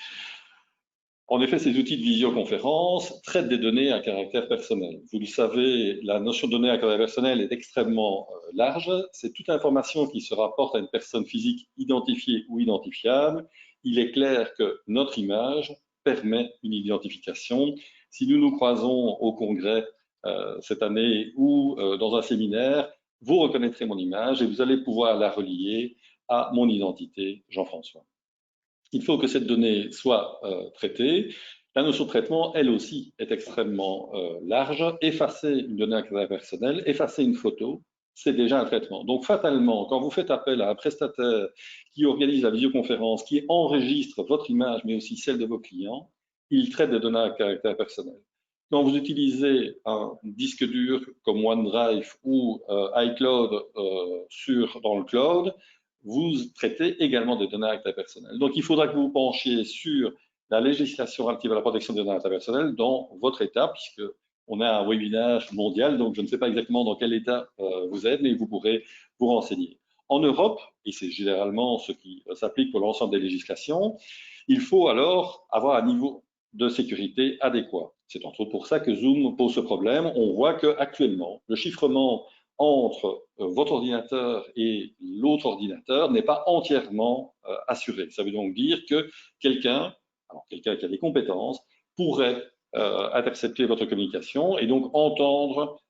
A: En effet, ces outils de visioconférence traitent des données à caractère personnel. Vous le savez, la notion de données à caractère personnel est extrêmement large. C'est toute information qui se rapporte à une personne physique identifiée ou identifiable. Il est clair que notre image permet une identification. Si nous nous croisons au congrès cette année ou dans un séminaire, vous reconnaîtrez mon image et vous allez pouvoir la relier à mon identité, Jean-François. Il faut que cette donnée soit traitée. La notion de traitement, elle aussi, est extrêmement large. Effacer une donnée à caractère personnel, effacer une photo, c'est déjà un traitement. Donc, fatalement, quand vous faites appel à un prestataire qui organise la visioconférence, qui enregistre votre image, mais aussi celle de vos clients, il traite des données à caractère personnel. Quand vous utilisez un disque dur comme OneDrive ou iCloud dans le cloud, vous traitez également des données à caractère personnel. Donc, il faudra que vous vous penchiez sur la législation relative à la protection des données personnelles dans votre État, puisque on a un webinaire mondial, donc je ne sais pas exactement dans quel État vous êtes, mais vous pourrez vous renseigner. En Europe, et c'est généralement ce qui s'applique pour l'ensemble des législations, il faut alors avoir un niveau de sécurité adéquat. C'est entre autres pour ça que Zoom pose ce problème. On voit qu'actuellement, le chiffrement entre votre ordinateur et l'autre ordinateur n'est pas entièrement assuré. Ça veut donc dire que quelqu'un qui a des compétences, pourrait intercepter votre communication et donc entendre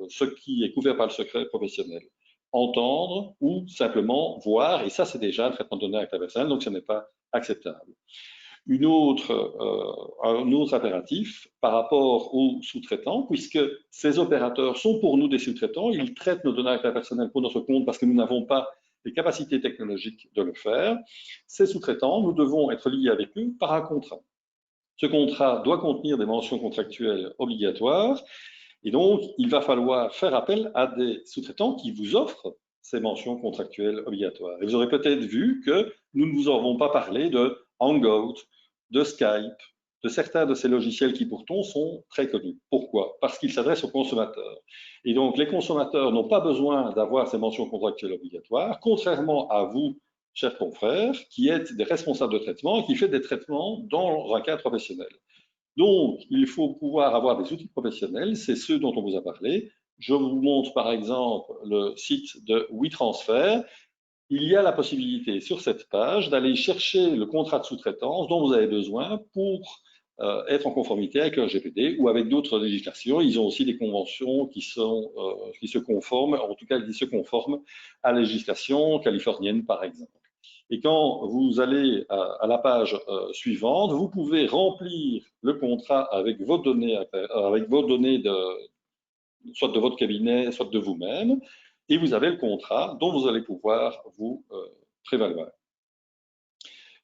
A: ce qui est couvert par le secret professionnel. Entendre ou simplement voir, et ça c'est déjà un traitement de données à caractère personnel, donc ce n'est pas acceptable. Un autre impératif par rapport aux sous-traitants, puisque ces opérateurs sont pour nous des sous-traitants, ils traitent nos données à caractère personnel pour notre compte parce que nous n'avons pas les capacités technologiques de le faire. Ces sous-traitants, nous devons être liés avec eux par un contrat. Ce contrat doit contenir des mentions contractuelles obligatoires et donc il va falloir faire appel à des sous-traitants qui vous offrent ces mentions contractuelles obligatoires. Et vous aurez peut-être vu que nous ne vous avons pas parlé de Hangout, de Skype, de certains de ces logiciels qui pourtant sont très connus. Pourquoi? Parce qu'ils s'adressent aux consommateurs. Et donc les consommateurs n'ont pas besoin d'avoir ces mentions contractuelles obligatoires, contrairement à vous, chers confrères, qui êtes des responsables de traitement et qui faites des traitements dans un cadre professionnel. Donc, il faut pouvoir avoir des outils professionnels, c'est ceux dont on vous a parlé. Je vous montre par exemple le site de WeTransfer. Il y a la possibilité sur cette page d'aller chercher le contrat de sous-traitance dont vous avez besoin pour être en conformité avec le RGPD ou avec d'autres législations. Ils ont aussi des conventions qui se conforment, en tout cas qui se conforment à la législation californienne par exemple. Et quand vous allez à la page suivante, vous pouvez remplir le contrat avec vos données, soit de votre cabinet, soit de vous-même, et vous avez le contrat dont vous allez pouvoir vous prévaloir.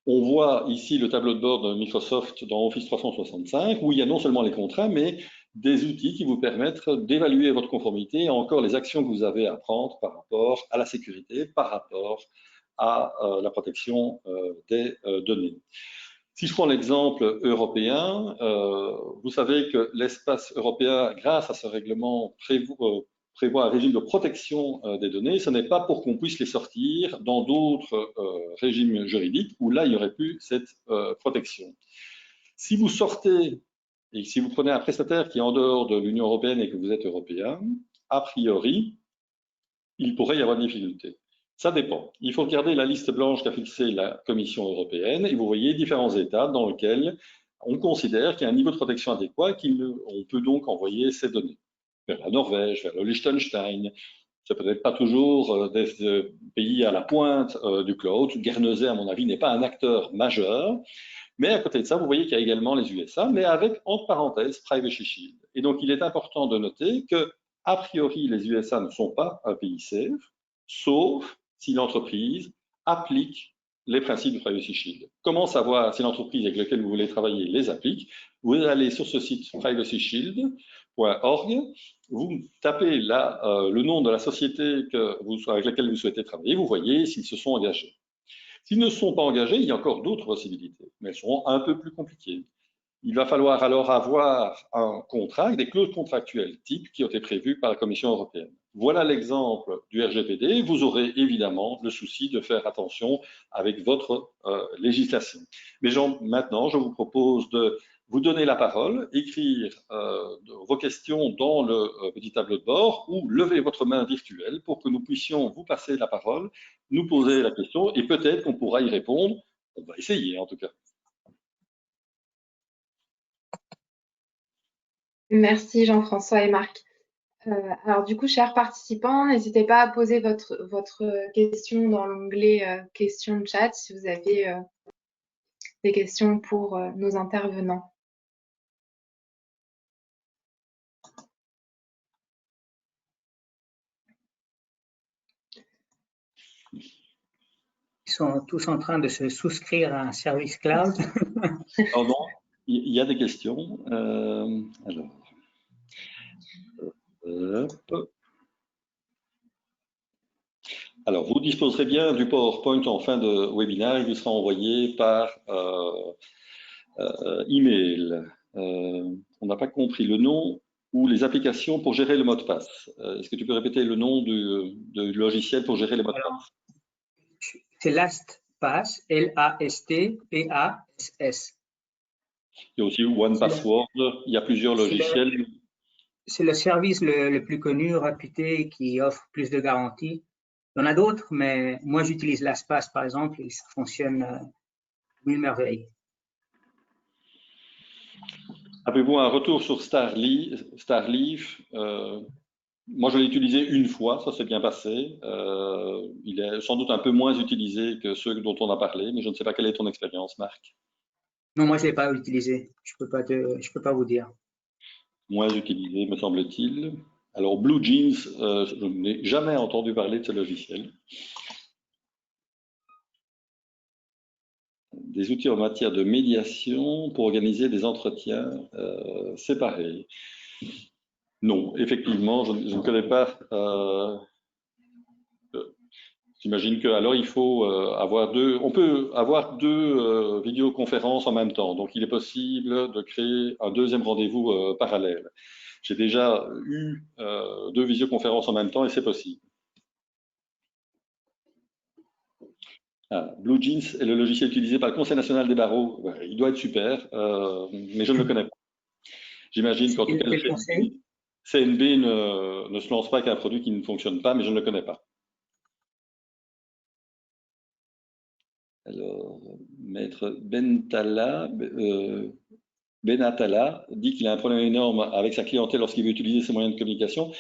A: On voit ici le tableau de bord de Microsoft dans Office 365, où il y a non seulement les contrats, mais des outils qui vous permettent d'évaluer votre conformité et encore les actions que vous avez à prendre par rapport à la sécurité, par rapport à la protection des données. Si je prends l'exemple européen, vous savez que l'espace européen, grâce à ce règlement, prévoit un régime de protection des données. Ce n'est pas pour qu'on puisse les sortir dans d'autres régimes juridiques où là, il n'y aurait plus cette protection. Si vous sortez et si vous prenez un prestataire qui est en dehors de l'Union européenne et que vous êtes européen, a priori, il pourrait y avoir des difficultés. Ça dépend. Il faut regarder la liste blanche qu'a fixée la Commission européenne et vous voyez différents états dans lesquels on considère qu'il y a un niveau de protection adéquat et qu'on peut donc envoyer ces données vers la Norvège, vers le Liechtenstein. C'est peut-être pas toujours des pays à la pointe du cloud. Guernesey, à mon avis, n'est pas un acteur majeur. Mais à côté de ça, vous voyez qu'il y a également les USA, mais avec, entre parenthèses, Privacy Shield. Et donc, il est important de noter que, a priori, les USA ne sont pas un pays safe, sauf si l'entreprise applique les principes du Privacy Shield. Comment savoir si l'entreprise avec laquelle vous voulez travailler les applique? Vous allez sur ce site privacyshield.org, vous tapez là le nom de la société avec laquelle vous souhaitez travailler, vous voyez s'ils se sont engagés. S'ils ne sont pas engagés, il y a encore d'autres possibilités, mais elles seront un peu plus compliquées. Il va falloir alors avoir un contrat avec des clauses contractuelles types qui ont été prévues par la Commission européenne. Voilà l'exemple du RGPD. Vous aurez évidemment le souci de faire attention avec votre législation. Mais maintenant, je vous propose de vous donner la parole, écrire vos questions dans le petit tableau de bord ou lever votre main virtuelle pour que nous puissions vous passer la parole, nous poser la question et peut-être qu'on pourra y répondre. On va essayer en tout cas.
C: Merci Jean-François et Marc. Alors du coup, chers participants, n'hésitez pas à poser votre question dans l'onglet questions de chat si vous avez des questions pour nos intervenants.
B: sont tous en train de se souscrire à un service cloud.
A: Non, non, il y a des questions. Alors, vous disposerez bien du PowerPoint en fin de webinaire. Il vous sera envoyé par email. On n'a pas compris le nom ou les applications pour gérer le mot de passe. Est-ce que tu peux répéter le nom du logiciel pour gérer les mots de passe?
B: C'est LastPass, L-A-S-T-P-A-S-S.
A: Il y a aussi OnePassword. Il y a plusieurs logiciels.
B: C'est le service le plus connu, réputé, qui offre plus de garanties. Il y en a d'autres, mais moi j'utilise LastPass par exemple et ça fonctionne mille merveilles.
A: Avez-vous un retour sur Starleaf? Moi, je l'ai utilisé une fois, ça s'est bien passé. Il est sans doute un peu moins utilisé que ceux dont on a parlé, mais je ne sais pas quelle est ton expérience, Marc.
B: Non, moi je ne l'ai pas utilisé. Je peux pas vous dire.
A: Moins utilisé, me semble-t-il. Alors, Blue Jeans, je n'ai jamais entendu parler de ce logiciel. Des outils en matière de médiation pour organiser des entretiens séparés. Non, effectivement, je ne connais pas. J'imagine qu'alors il faut avoir deux. On peut avoir deux vidéoconférences en même temps. Donc, il est possible de créer un deuxième rendez-vous parallèle. J'ai déjà eu deux visioconférences en même temps et c'est possible. Blue Jeans est le logiciel utilisé par le Conseil national des barreaux. Ouais, il doit être super, mais je ne le connais pas. J'imagine qu'en tout cas, le CNB ne se lance pas avec un produit qui ne fonctionne pas, mais je ne le connais pas. Alors, Maître Benatala dit qu'il a un problème énorme avec sa clientèle lorsqu'il veut utiliser ses moyens de communication.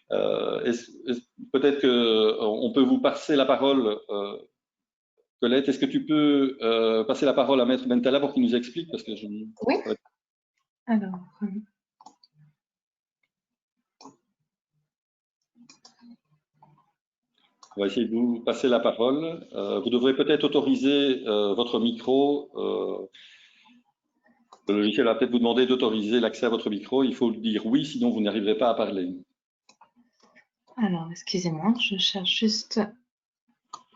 A: Peut-être qu'on peut vous passer la parole. Colette, est-ce que tu peux passer la parole à Maître Bentala pour qu'il nous explique parce que
C: Oui. Alors.
A: On va essayer de vous passer la parole. Vous devrez peut-être autoriser votre micro. Le logiciel va peut-être vous demander d'autoriser l'accès à votre micro. Il faut dire oui, sinon vous n'arriverez pas à parler.
C: Alors, excusez-moi, je cherche juste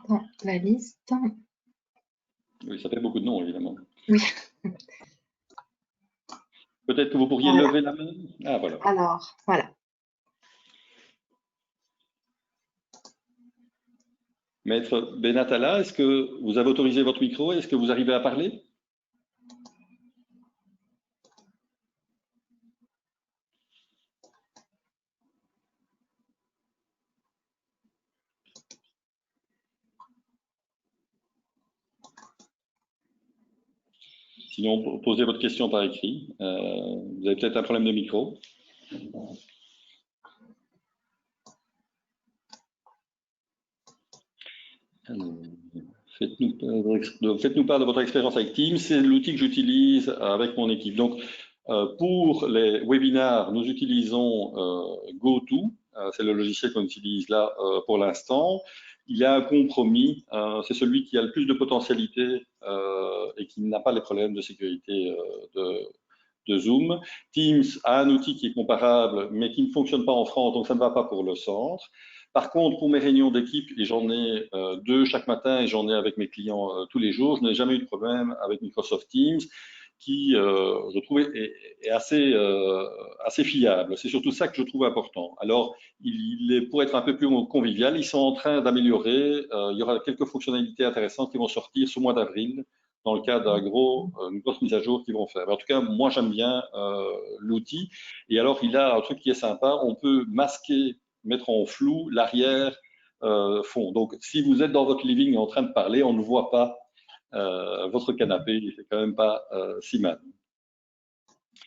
C: dans la liste.
A: Oui, ça fait beaucoup de noms, évidemment.
C: Oui.
A: Peut-être que vous pourriez lever la main. Ah, voilà.
C: Alors, voilà.
A: Maître Benatala, est-ce que vous avez autorisé votre micro? Est-ce que vous arrivez à parler? Sinon, posez votre question par écrit. Vous avez peut-être un problème de micro. Faites-nous part de votre expérience avec Teams. C'est l'outil que j'utilise avec mon équipe. Donc, pour les webinars, nous utilisons GoTo. C'est le logiciel qu'on utilise là pour l'instant. Il y a un compromis. C'est celui qui a le plus de potentialité et qui n'a pas les problèmes de sécurité de Zoom. Teams a un outil qui est comparable, mais qui ne fonctionne pas en France, donc ça ne va pas pour le centre. Par contre, pour mes réunions d'équipe, et j'en ai deux chaque matin et j'en ai avec mes clients tous les jours, je n'ai jamais eu de problème avec Microsoft Teams, qui, je trouve, est assez fiable. C'est surtout ça que je trouve important. Alors, pour être un peu plus convivial, ils sont en train d'améliorer. Il y aura quelques fonctionnalités intéressantes qui vont sortir ce mois d'avril dans le cadre d'une grosse mise à jour qu'ils vont faire. En tout cas, moi, j'aime bien l'outil. Et alors, il a un truc qui est sympa. On peut masquer, mettre en flou l'arrière fond. Donc, si vous êtes dans votre living en train de parler, on ne voit pas votre canapé. C'est quand même pas si mal.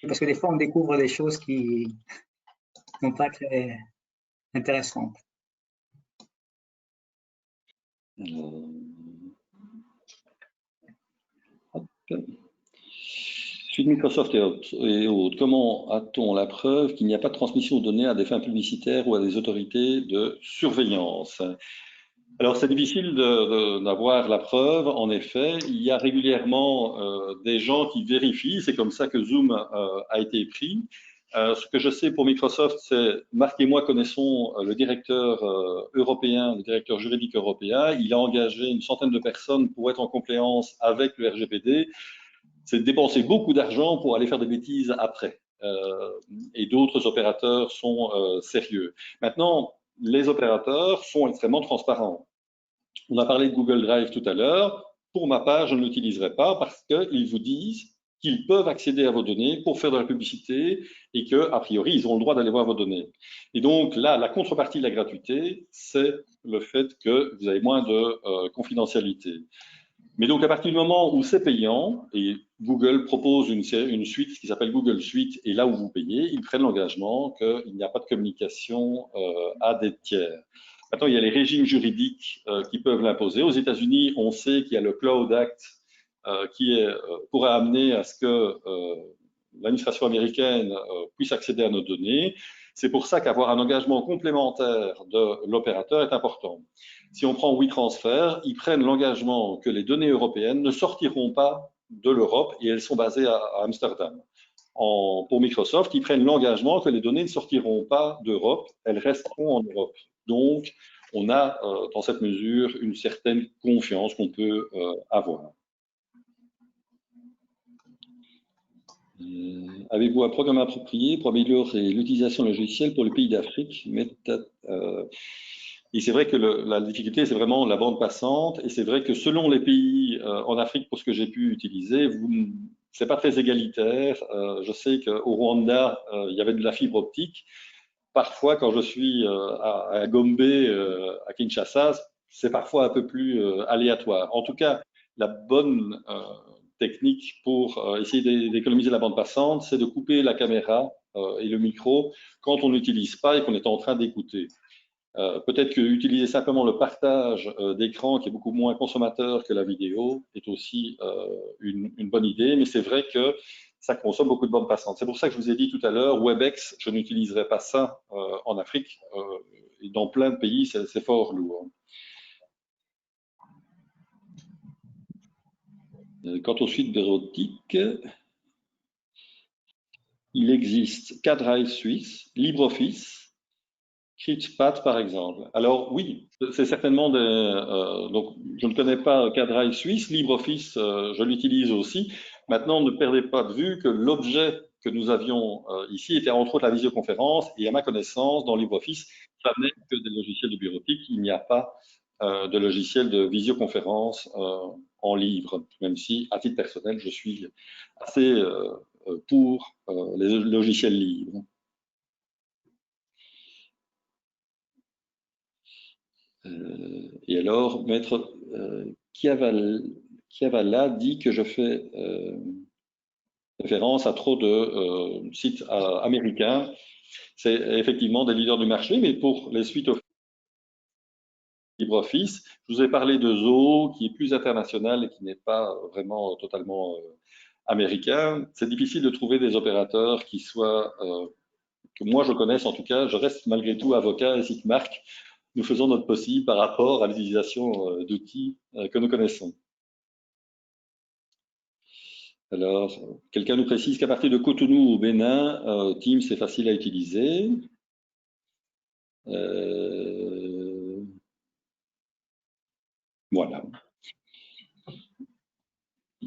B: Parce que des fois, on découvre des choses qui ne sont pas très intéressantes.
A: Suite Microsoft et autres, comment a-t-on la preuve qu'il n'y a pas de transmission de données à des fins publicitaires ou à des autorités de surveillance? Alors, c'est difficile d'avoir la preuve. En effet, il y a régulièrement des gens qui vérifient. C'est comme ça que Zoom a été pris. Ce que je sais pour Microsoft, c'est Marc et moi connaissons le directeur européen, le directeur juridique européen. Il a engagé une centaine de personnes pour être en compliance avec le RGPD. C'est dépenser beaucoup d'argent pour aller faire des bêtises après. Et d'autres opérateurs sont sérieux. Maintenant, les opérateurs sont extrêmement transparents. On a parlé de Google Drive tout à l'heure. Pour ma part, je ne l'utiliserai pas parce qu'ils vous disent qu'ils peuvent accéder à vos données pour faire de la publicité et qu'a priori, ils ont le droit d'aller voir vos données. Et donc là, la contrepartie de la gratuité, c'est le fait que vous avez moins de confidentialité. Mais donc, à partir du moment où c'est payant, et Google propose une suite qui s'appelle Google Suite, et là où vous payez, ils prennent l'engagement qu'il n'y a pas de communication à des tiers. Maintenant, il y a les régimes juridiques qui peuvent l'imposer. Aux États-Unis, on sait qu'il y a le Cloud Act qui pourrait amener à ce que l'administration américaine puisse accéder à nos données. C'est pour ça qu'avoir un engagement complémentaire de l'opérateur est important. Si on prend WeTransfer, ils prennent l'engagement que les données européennes ne sortiront pas de l'Europe et elles sont basées à Amsterdam. Pour Microsoft, ils prennent l'engagement que les données ne sortiront pas d'Europe, elles resteront en Europe. Donc, on a dans cette mesure une certaine confiance qu'on peut avoir. Avez-vous un programme approprié pour améliorer l'utilisation de logiciels pour le pays d'Afrique? Et c'est vrai que la difficulté, c'est vraiment la bande passante. Et c'est vrai que selon les pays en Afrique, pour ce que j'ai pu utiliser, c'est pas très égalitaire. Je sais qu'au Rwanda, il y avait de la fibre optique. Parfois, quand je suis à Gombe, à Kinshasa, c'est parfois un peu plus aléatoire. En tout cas, la bonne technique pour essayer d'économiser la bande passante, c'est de couper la caméra et le micro quand on n'utilise pas et qu'on est en train d'écouter. Peut-être que utiliser simplement le partage d'écran, qui est beaucoup moins consommateur que la vidéo, est aussi une bonne idée, mais c'est vrai que ça consomme beaucoup de bande passante. C'est pour ça que je vous ai dit tout à l'heure, WebEx, je n'utiliserai pas ça en Afrique. Et dans plein de pays, c'est fort lourd. Quant aux suites bureautiques, il existe K-Drive Suisse, LibreOffice, CritchPad par exemple. Alors oui, c'est certainement donc je ne connais pas K-Drive Suisse, LibreOffice, je l'utilise aussi. Maintenant, ne perdez pas de vue que l'objet que nous avions ici était entre autres la visioconférence, et à ma connaissance, dans LibreOffice, ça n'est que des logiciels de bureautique. Il n'y a pas de logiciel de visioconférence en livre, même si, à titre personnel, je suis assez pour les logiciels libres. Et alors, maître Chiavala dit que je fais référence à trop de sites américains. C'est effectivement des leaders du marché, mais pour les suites LibreOffice, je vous ai parlé de Zoho, qui est plus international et qui n'est pas vraiment totalement américain. C'est difficile de trouver des opérateurs qui soient, que moi je connaisse en tout cas. Je reste malgré tout avocat ainsi que Marc. Nous faisons notre possible par rapport à l'utilisation d'outils que nous connaissons. Alors, quelqu'un nous précise qu'à partir de Cotonou au Bénin, Teams est facile à utiliser. Voilà.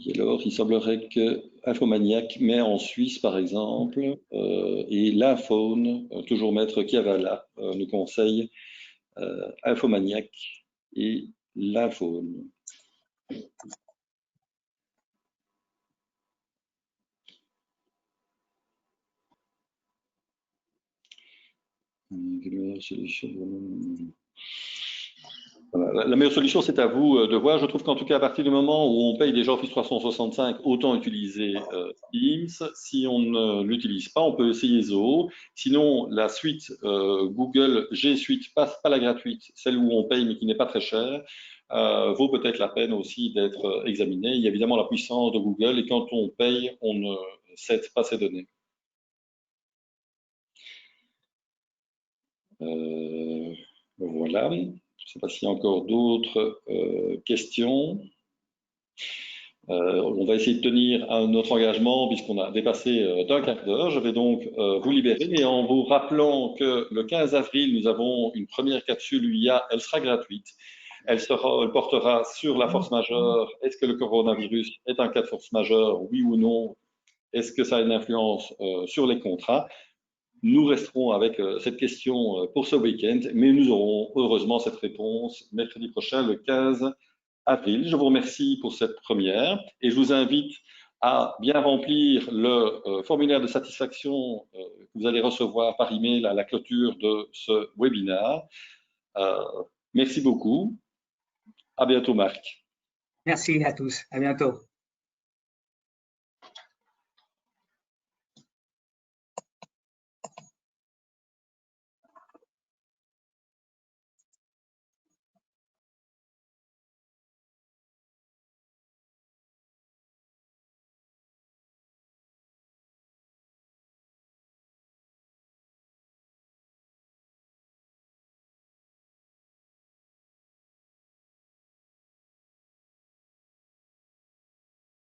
A: Et alors, il semblerait que Infomaniac met en Suisse, par exemple, et l'Inphone, toujours maître Chiavala, nous conseille Infomaniac et l'Inphone. Voilà. La meilleure solution, c'est à vous de voir. Je trouve qu'en tout cas, à partir du moment où on paye déjà Office 365, autant utiliser Teams. Si on ne l'utilise pas, on peut essayer Zoho. Sinon, la suite Google G Suite, pas la gratuite, celle où on paye mais qui n'est pas très chère, vaut peut-être la peine aussi d'être examinée. Il y a évidemment la puissance de Google et quand on paye, on ne cède pas ses données. Voilà. Je ne sais pas s'il y a encore d'autres questions. On va essayer de tenir notre engagement puisqu'on a dépassé d'un quart d'heure. Je vais donc vous libérer et en vous rappelant que le 15 avril, nous avons une première capsule UIA. Elle sera gratuite. Elle portera sur la force majeure. Est-ce que le coronavirus est un cas de force majeure? Oui ou non? Est-ce que ça a une influence sur les contrats? Nous resterons avec cette question pour ce week-end, mais nous aurons heureusement cette réponse mercredi prochain, le 15 avril. Je vous remercie pour cette première et je vous invite à bien remplir le formulaire de satisfaction que vous allez recevoir par email à la clôture de ce webinaire. Merci beaucoup. À bientôt, Marc.
B: Merci à tous. À bientôt.